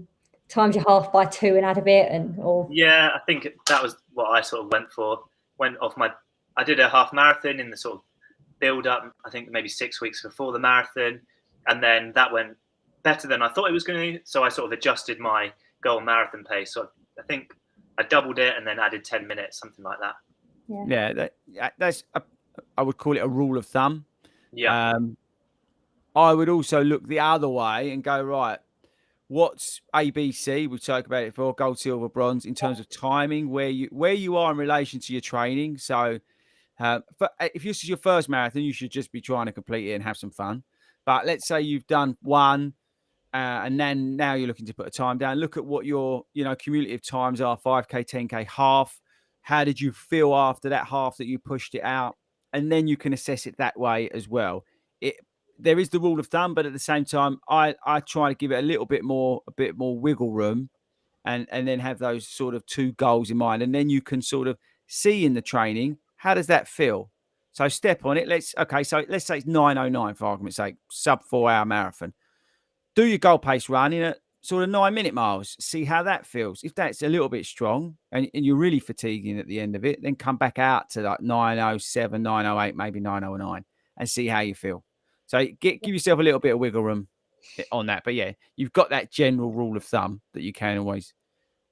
times your half by 2 and add a bit, or? Yeah, I think that was what I sort of went for. I did a half marathon in the sort of build up. I think maybe 6 weeks before the marathon, and then that went better than I thought it was going to. So I sort of adjusted my goal marathon pace. So I think I doubled it and then added 10 minutes, something like that. Yeah, that's I would call it a rule of thumb. Yeah. I would also look the other way and go, right, what's ABC? We've talked about it before, gold, silver, bronze, in terms of timing, where you are in relation to your training. So but if this is your first marathon, you should just be trying to complete it and have some fun. But let's say you've done one, and then now you're looking to put a time down. Look at what your cumulative times are: 5K, 10K, half. How did you feel after that half that you pushed it out? And then you can assess it that way as well. There is the rule of thumb, but at the same time, I try to give it a bit more wiggle room, and then have those sort of two goals in mind, and then you can sort of see in the training, how does that feel? So step on it. So let's say it's 9:09 for argument's sake, sub 4 hour marathon. Do your goal pace run in at sort of 9-minute miles. See how that feels. If that's a little bit strong and you're really fatiguing at the end of it, then come back out to like 9:07, 9:08, maybe 9:09, and see how you feel. So give yourself a little bit of wiggle room on that. But yeah, you've got that general rule of thumb that you can always.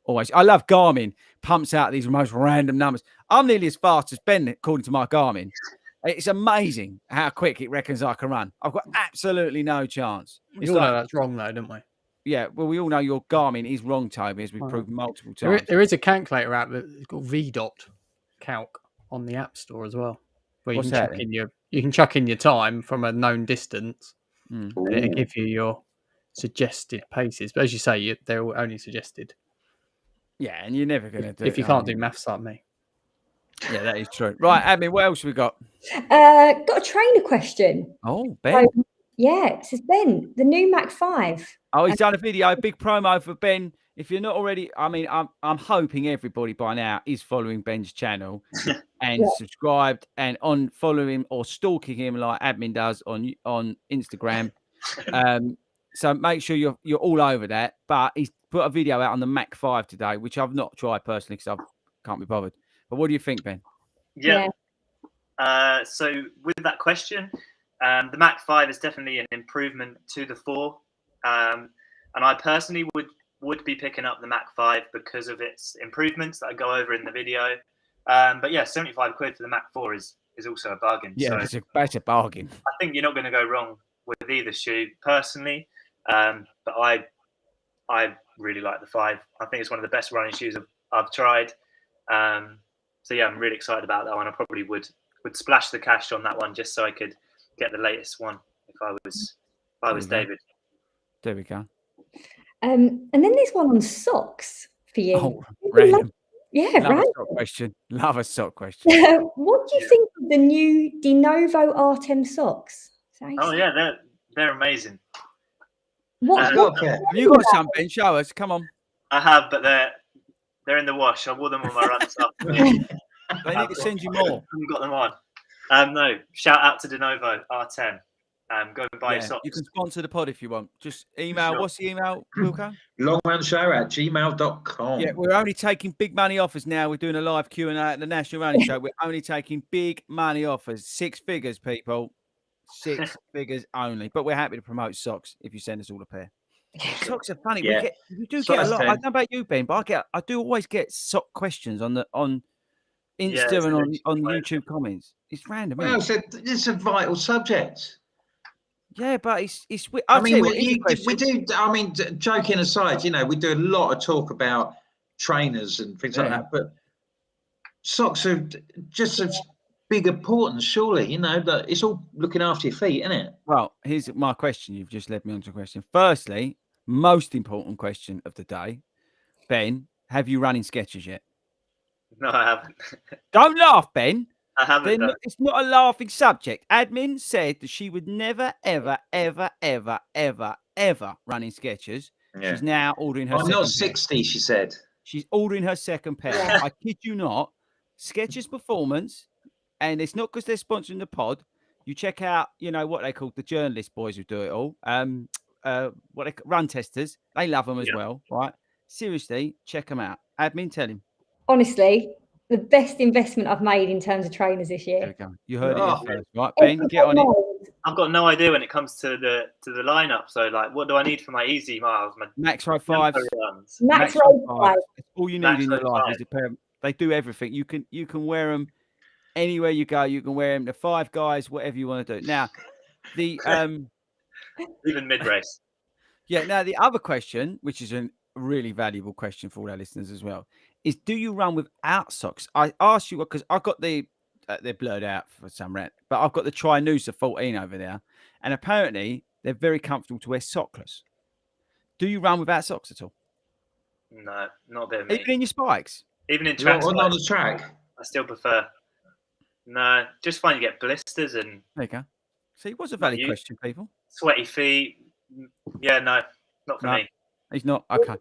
I love Garmin pumps out these most random numbers. I'm nearly as fast as Ben, according to my Garmin. It's amazing how quick it reckons I can run. I've got absolutely no chance. We all know that's wrong, though, don't we? Yeah, well, we all know your Garmin is wrong, Toby, as we've proved multiple times. There is a calculator out that's called VDOT Calc on the App Store as well, where you can chuck in your time from a known distance, and it'll give you your suggested paces. But as you say, they're only suggested. Yeah, and you're never going to do it. If you can't do maths like me. Yeah, that is true. Right, Admin, what else have we got? Got a trainer question. Oh, Ben. So, yeah, it says, Ben, the new Mac 5. Oh, he's done a video, big promo for Ben. If you're not already, I mean, I'm hoping everybody by now is following Ben's channel and subscribed and on following him or stalking him like Admin does on Instagram. So make sure you're all over that. But he's put a video out on the Mac 5 today, which I've not tried personally because I can't be bothered. But what do you think, Ben? Yeah. So with that question, the Mac 5 is definitely an improvement to the 4. And I personally would be picking up the Mac 5 because of its improvements that I go over in the video. But yeah, 75 quid for the Mac 4 is also a bargain. Yeah, so it's a bargain. I think you're not going to go wrong with either shoe personally. But I really like the 5. I think it's one of the best running shoes I've tried. So yeah, I'm really excited about that one. I probably would splash the cash on that one just so I could get the latest one if I was David. There we go. And then there's one on socks for you. Oh, random. Love a sock question. Love a sock question. What do you think of the new De Novo Artem socks? Oh yeah, they're amazing. Have you got some, Ben? Show us. Come on. I have, but they're in the wash. I wore them on my runs up. They need to send you more. I haven't got them on. No, shout out to De Novo R10. Go and buy your socks. You can sponsor the pod if you want. Just email. Sure. What's the email, Wilco? longrunShow@gmail.com. Yeah, we're only taking big money offers now. We're doing a live Q&A at the National Running Show. We're only taking big money offers. 6 figures, people. 6 figures only. But we're happy to promote socks if you send us all a pair. Socks are funny. Yeah. We do get a lot. I don't know about you, Ben, but I do always get sock questions on Insta and on YouTube comments. It's random. Well, it's a vital subject. Yeah, but it's. We do. I mean, joking aside, we do a lot of talk about trainers and things like that, but socks are just of big importance, surely. That it's all looking after your feet, isn't it? Well, here's my question. You've just led me on to a question. Firstly, most important question of the day, Ben, have you run in Skechers yet? No, I haven't. Don't laugh, Ben. I haven't. It's not a laughing subject. Admin said that she would never, ever, ever, ever, ever, ever run in Skechers. Yeah. She's now ordering her. I'm not 60, she said. She's ordering her second pair. Yeah. I kid you not. Skechers Performance, and it's not because they're sponsoring the pod. You check out, what they call the journalist boys who do it all. Run testers. They love them as well, right? Seriously, check them out. Admin, tell him. Honestly, the best investment I've made in terms of trainers this year. There we go. You heard it first, right? Ben, get on it. I've got no idea when it comes to the lineup. So, what do I need for my easy miles? My Max Road 5s. Max Road 5. It's all you need in your life is a pair. They do everything. You can wear them anywhere you go. You can wear them. The 5 guys, whatever you want to do. Now, the even mid race. Yeah. Now, the other question, which is a really valuable question for all our listeners as well, is do you run without socks? I asked you because I've got they're blurred out for some reason, but I've got the Trinusa 14 over there, and apparently they're very comfortable to wear sockless. Do you run without socks at all? No, not a bit of me. Even in your spikes? Even in track Not on spikes, the track. I still prefer. No, just find you get blisters and There you go. See, it was a valid question, people. sweaty feet. Yeah, no, not for me. He's not. Okay.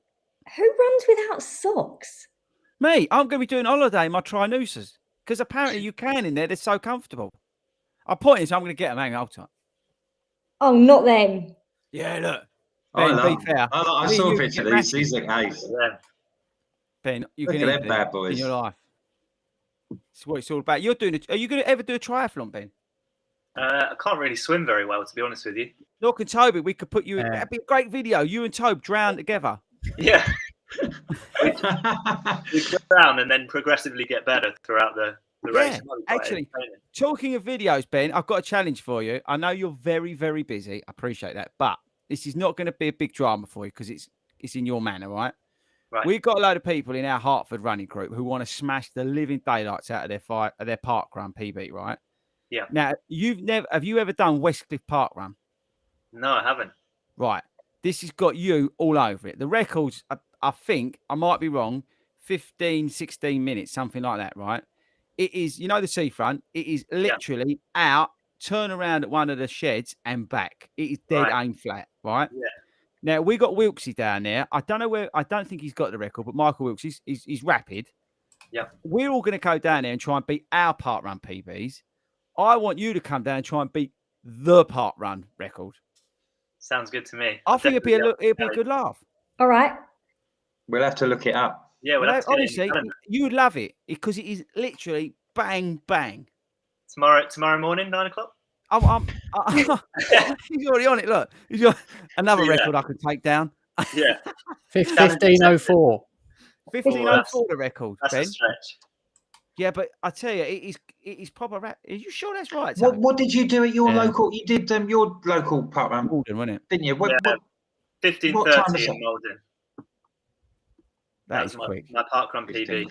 Who runs without socks? Me, I'm going to be doing holiday in my Trinusas because apparently you can in there. They're so comfortable. I'm pointing, so I'm going to get them. Hang on, hold tight. Oh, not them. Yeah, look. Ben, Ben, be fair. I saw a picture of these. These look ace. Yeah. Ben, you Look can at eat them bad boys. in your life. That's what it's all about. You're doing it. Are you going to ever do a triathlon, Ben? I can't really swim very well, to be honest with you. Look, and Toby, we could put you in. That'd be a great video. You and Toby drown together. Yeah. we drown and then progressively get better throughout the race. Actually, talking of videos, Ben, I've got a challenge for you. I know you're very, very busy. I appreciate that. But this is not going to be a big drama for you because it's in your manner, right? Right. We've got a load of people in our Hartford running group who want to smash the living daylights out of their park run PB, right? Yeah. Now, have you ever done Westcliff Park Run? No, I haven't. Right. This has got you all over it. The records, I think, I might be wrong, 15, 16 minutes, something like that, right? It is, the seafront. It is literally out, turn around at one of the sheds and back. It is dead aim flat, right? Yeah. Now, we got Wilksy down there. I don't think he's got the record, but Michael Wilkes, he's rapid. Yeah. We're all going to go down there and try and beat our park run PBs. I want you to come down and try and beat the park run record. Sounds good to me. I think it'd be a good laugh. All right. We'll have to look it up. Yeah, honestly, you would love it because it is literally bang, bang. Tomorrow morning, 9 o'clock? He's already on it. Look, he's got another record I could take down. Yeah. 15:04. 15:04 the record. That's Ben. a stretch. Yeah, but I tell you, it is proper rap. Are you sure that's right? What did you do at your local? You did your local park run, Malden, wasn't it? didn't you? 15:30 in Malden. That is quick. My park run PB.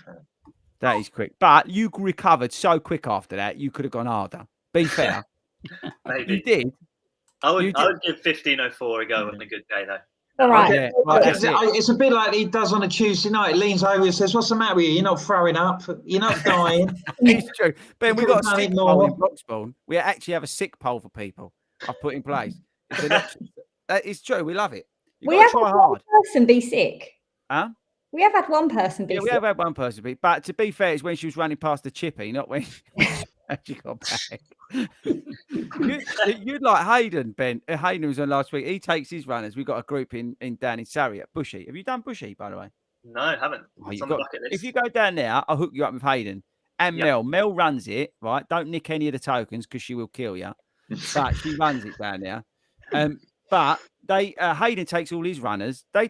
That is quick. But you recovered so quick after that, you could have gone harder. Be fair. Maybe. You did. I would give 15:04 a go on a good day, though. All right. Yeah, it's a bit like he does on a Tuesday night. He leans over and says, "What's the matter with you? You're not throwing up. You're not dying." It's true. Ben, we've got a sick more. poll in Broxbourne. We actually have a sick poll for people I've put in place. It's true. We love it. We have had one person be sick. Huh? We have had one person be sick. We have had one person be. But to be fair, it's when she was running past the chippy, not when she got back. You'd like Hayden, Ben. Hayden was on last week. He takes his runners. We've got a group in down in Surrey at Bushy. Have you done Bushy, by the way? No, I haven't. It's on the bucket list. If you go down there, I'll hook you up with Hayden. And Mel. Mel runs it, right? Don't nick any of the tokens because she will kill you. But she runs it down there. But Hayden takes all his runners. They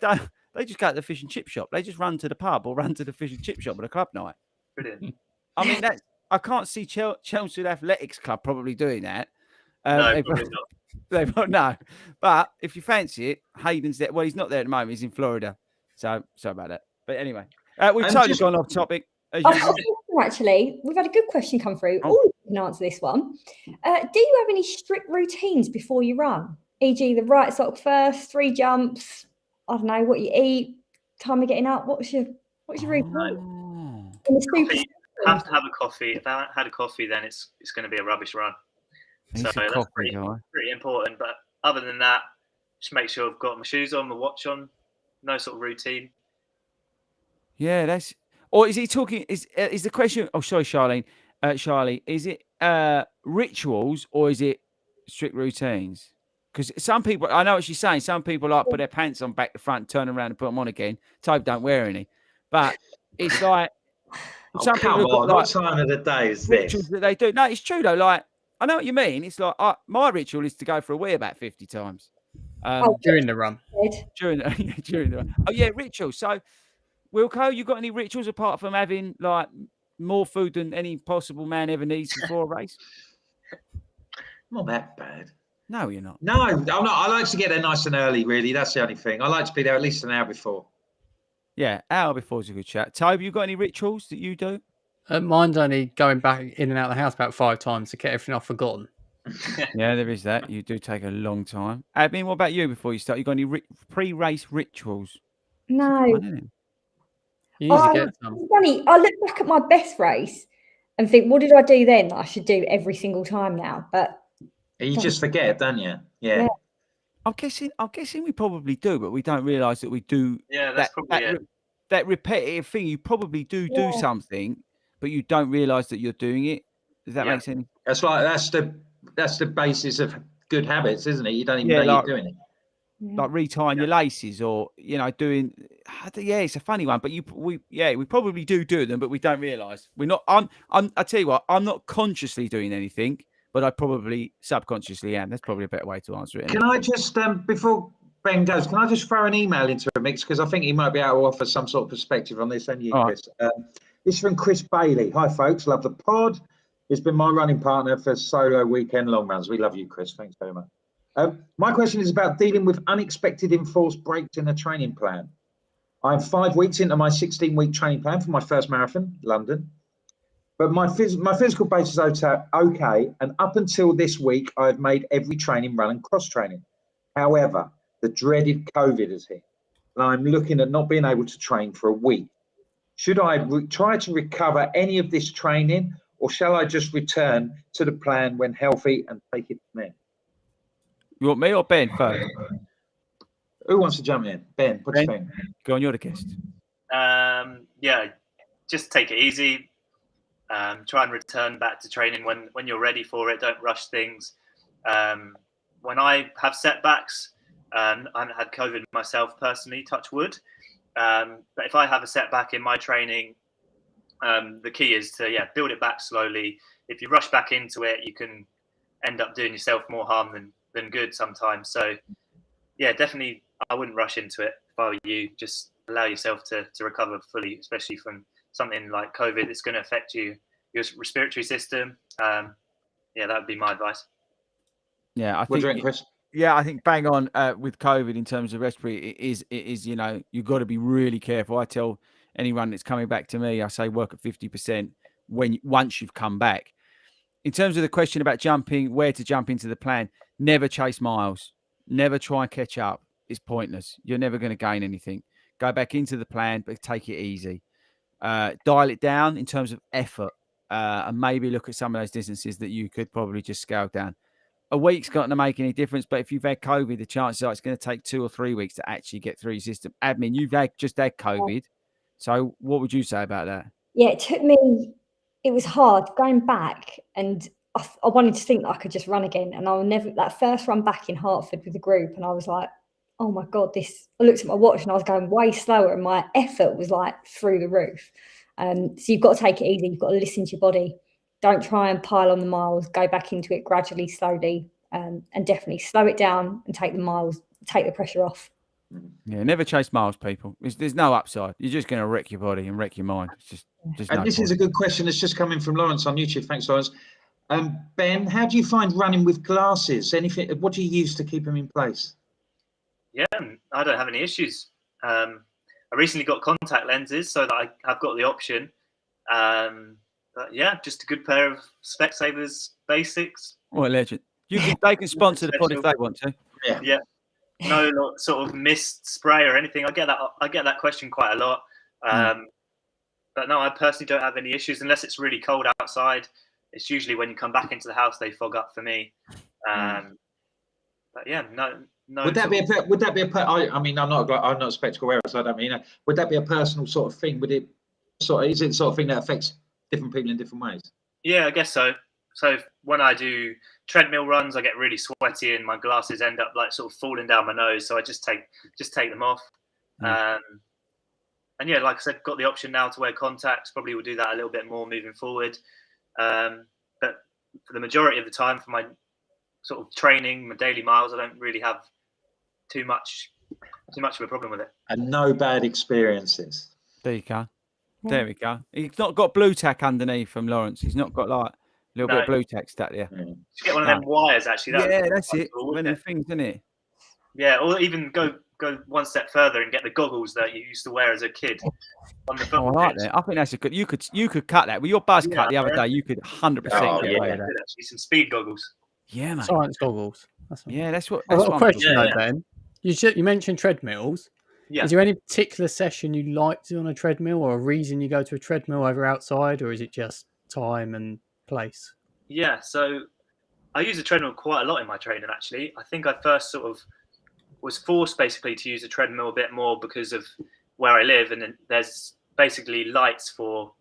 just go to the fish and chip shop. They just run to the pub or run to the fish and chip shop at a club night. Brilliant. I mean, I can't see Chelsea Athletics Club probably doing that. No, probably not. No. But if you fancy it, Hayden's there. Well, he's not there at the moment. He's in Florida. So sorry about that. But anyway, we've totally gone off topic. Actually, we've had a good question come through. Oh, you can answer this one. Do you have any strict routines before you run? E.g., the right sock first, 3 jumps. I don't know what you eat. Time of getting up. What's your routine? Have to have a coffee. If I haven't had a coffee, then it's going to be a rubbish run. So that's pretty important. But other than that, just make sure I've got my shoes on, my watch on. No sort of routine. Yeah, that's. Or is he talking? Is the question? Oh, sorry, Charlene. Charlie, is it rituals or is it strict routines? Because some people, I know what she's saying. Some people like put their pants on back to front, turn around and put them on again. Tobe don't wear any, but it's like some people have got what time of the day is this? That they do. No, it's true though. Like I know what you mean. It's like my ritual is to go for a wee about 50 times during the run. During the run. Oh yeah, rituals. So, Wilco, you got any rituals apart from having like more food than any possible man ever needs before a race? Not that bad. No, you're not. No, I'm not. I like to get there nice and early, really. That's the only thing. I like to be there at least an hour before. Yeah, hour before is a good chat. Toby, you got any rituals that you do? Mine's only going back in and out of the house about 5 times to get everything I've forgotten. Yeah, there is that. You do take a long time. Admin, what about you before you start? You got any pre-race rituals? No. You usually get some. It's funny. I look back at my best race and think, what did I do then that I should do every single time now? But you just forget, don't you? Yeah. I'm guessing we probably do, but we don't realise that we do. Yeah, that's probably it. That repetitive thing. You probably do something, but you don't realise that you're doing it. Does that make sense? That's right. That's the basis of good habits, isn't it? You don't even know you're doing it. Like retying your laces, or doing. Yeah, it's a funny one, but we probably do them, but we don't realise. We're not. I tell you what, I'm not consciously doing anything, but I probably subconsciously am. That's probably a better way to answer it. Can I just before Ben goes, can I just throw an email into a mix, because I think he might be able to offer some sort of perspective on this. And you, Chris. This is from Chris Bailey. Hi, folks. Love the pod. He's been my running partner for solo weekend long runs. We love you, Chris. Thanks very much. My question is about dealing with unexpected enforced breaks in a training plan. I'm 5 weeks into my 16-week training plan for my first marathon, London. But my physical base is okay, and up until this week, I've made every training run and cross training. However, the dreaded COVID is here, and I'm looking at not being able to train for a week. Should I try to recover any of this training, or shall I just return to the plan when healthy and take it from there? You want me or Ben first? Who wants to jump in? Ben, what's your thing? Go on, you're the guest. Yeah, just take it easy. Try and return back to training when you're ready for it. Don't rush things. When I have setbacks, I haven't had COVID myself personally, touch wood. But if I have a setback in my training, the key is to build it back slowly. If you rush back into it, you can end up doing yourself more harm than good sometimes. So definitely I wouldn't rush into it if I were you. Just allow yourself to recover fully, especially from something like COVID. It's going to affect your respiratory system. That would be my advice. Yeah, I think. Chris? Yeah, I think bang on with COVID in terms of respiratory. It is you've got to be really careful. I tell anyone that's coming back to me, I say work at 50% once you've come back. In terms of the question about where to jump into the plan, never chase miles. Never try and catch up. It's pointless. You're never going to gain anything. Go back into the plan, but take it easy. Dial it down in terms of effort, and maybe look at some of those distances that you could probably just scale down. A week's not going to make any difference, but if you've had COVID, the chances are it's going to take 2 or 3 weeks to actually get through your system. Admin, you've just had COVID. So what would you say about that? Yeah, it was hard going back, and I wanted to think that I could just run again. And that first run back in Hertford with the group, and I was like, oh my God, I looked at my watch and I was going way slower, and my effort was like through the roof. So you've got to take it easy. You've got to listen to your body. Don't try and pile on the miles. Go back into it gradually, slowly, and definitely slow it down and take the miles, take the pressure off. Yeah, never chase miles, people. There's no upside. You're just going to wreck your body and wreck your mind. It's just and this is a good question that's just coming from Lawrence on YouTube. Thanks, Lawrence. Ben, how do you find running with glasses? What do you use to keep them in place? Yeah, I don't have any issues. I recently got contact lenses so that I've got the option. But yeah, just a good pair of Specsavers basics. What a legend. They can sponsor the pod if they want to. Yeah. No sort of mist spray or anything. I get that question quite a lot. But no, I personally don't have any issues unless it's really cold outside. It's usually when you come back into the house they fog up for me. But yeah, no. Would that be I mean, I'm not a spectacle wearer, so I don't mean. Would that be a personal sort of thing? Is it the sort of thing that affects different people in different ways? Yeah, I guess so. So when I do treadmill runs, I get really sweaty and my glasses end up like sort of falling down my nose. So I just take them off. And yeah, like I said, got the option now to wear contacts. Probably will do that a little bit more moving forward. But for the majority of the time, for my sort of training, my daily miles, I don't really have too much of a problem with it. And no bad experiences. There you go. There we go. He's not got blue tack underneath from Lawrence. He's not got like little bit of blue text out there. Just get one of them wires, actually. That's it. One of them things, isn't it? Yeah, or even go one step further and get the goggles that you used to wear as a kid on the football I like pitch. that. I think that's a good. You could cut that with your buzz cut the other day. You could 100% get away with that. Actually, some speed goggles. Yeah, man. Science goggles. That's what. I've got a question though, Ben. You mentioned treadmills. Yeah. Is there any particular session you like to do on a treadmill, or a reason you go to a treadmill over outside, or is it just time and place? Yeah, so I use a treadmill quite a lot in my training, actually. I think I first sort of was forced basically to use a treadmill a bit more because of where I live, and there's basically lights for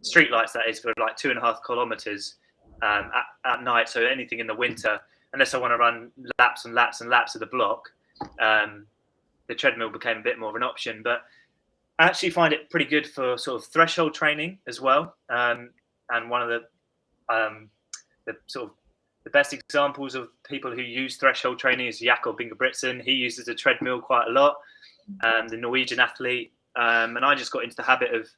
street lights, that is, for like 2.5 kilometers at night. So anything in the winter, unless I want to run laps and laps and laps of the block, the treadmill became a bit more of an option. But I actually find it pretty good for sort of threshold training as well. And one of the sort of the best examples of people who use threshold training is Jakob Ingebrigtsen. He uses a treadmill quite a lot, the Norwegian athlete. And I just got into the habit of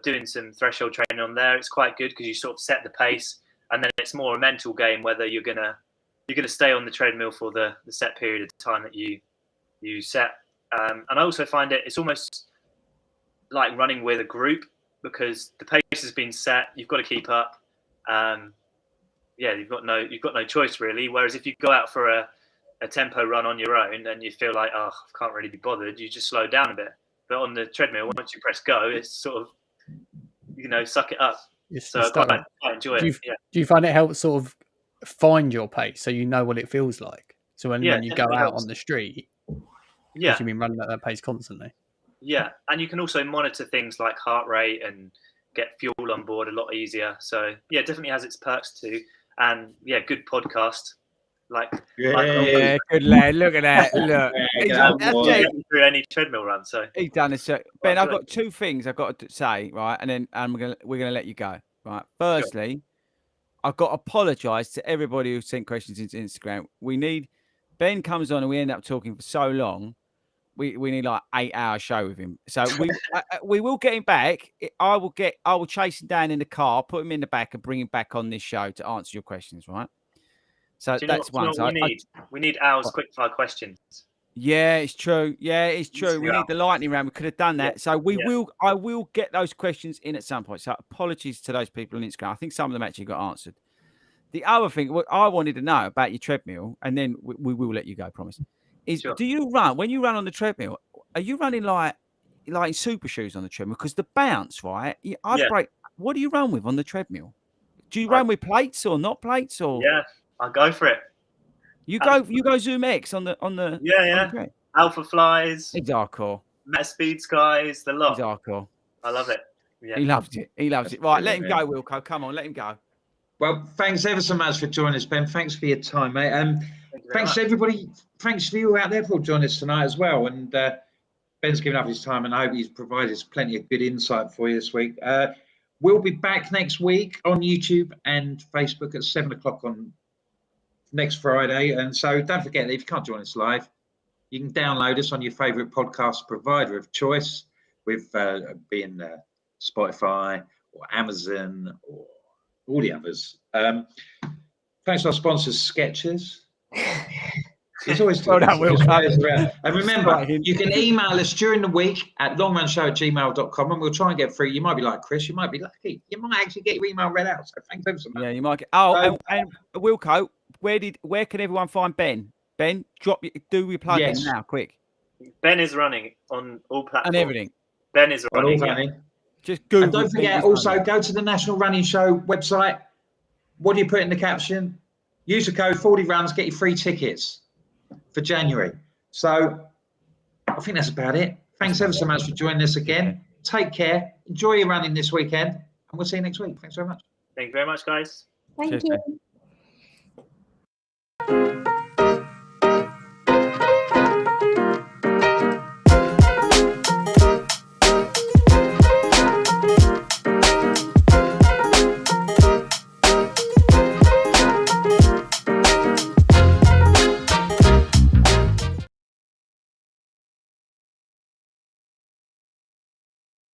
doing some threshold training on there. It's quite good because you sort of set the pace, and then it's more a mental game whether you're gonna stay on the treadmill for the set period of time that you set. And I also find it's almost like running with a group, because the pace has been set. You've got to keep up. You've got no choice really. Whereas if you go out for a tempo run on your own and you feel like, I can't really be bothered, you just slow down a bit. But on the treadmill, once you press go, it's sort of, suck it up. So I quite enjoy it. Do you find it helps sort of find your pace so you know what it feels like? So when you go out on the street, you've been running at that pace constantly. Yeah, and you can also monitor things like heart rate and get fuel on board a lot easier. So it definitely has its perks too. And good podcast. Good lad. Look at that. Look, he's through any treadmill run. So he's done it. Ben, I've got two things I've got to say, right, and then we're gonna let you go. Right. Firstly, I've got to apologise to everybody who sent questions into Instagram. Ben comes on and we end up talking for so long. We need like 8-hour show with him. So we will get him back. I will chase him down in the car, put him in the back, and bring him back on this show to answer your questions, right? So that's one. We need hours quickfire questions. Yeah, it's true. Yeah, it's true. We need the lightning round. We could have done that. So I will get those questions in at some point. So apologies to those people on Instagram. I think some of them actually got answered. The other thing, what I wanted to know about your treadmill, and then we will let you go, promise, is do you run, when you run on the treadmill, are you running like in super shoes on the treadmill? Because the bounce, right? What do you run with on the treadmill? Do you run with plates or not plates? Or I'll go for it. You go Zoom X on the On the Alpha Flies. It's hardcore. Meta Speed Skies, the lot. It's hardcore. I love it. Yeah. He loves it. Right, let him go, Wilco. Come on, let him go. Well, thanks ever so much for joining us, Ben. Thanks for your time, mate. Thanks to everybody. Thanks for you out there for joining us tonight as well. And Ben's given up his time, and I hope he's provided us plenty of good insight for you this week. We'll be back next week on YouTube and Facebook at 7 o'clock on next Friday. And so don't forget that if you can't join us live, you can download us on your favourite podcast provider of choice, with being Spotify or Amazon or all the others. Thanks to our sponsors, Skechers. It's always well done, and remember, you can email us during the week at longrunshow@gmail.com, and we'll try and get through. You might be like Chris, you might be lucky. You might actually get your email read out. So thanks ever so much. Yeah, you might get. And Wilco, where can everyone find Ben? Ben, do your plug in now, quick. Ben is running on all platforms and everything. Ben is running. Just Google. And don't forget, also go to the National Running Show website. What do you put in the caption? Use the code 40 runs, get your free tickets for January. So I think that's about it. Thanks ever so much for joining us again. Take care. Enjoy your running this weekend, and we'll see you next week. Thanks very much. Thank you very much, guys. Thank you.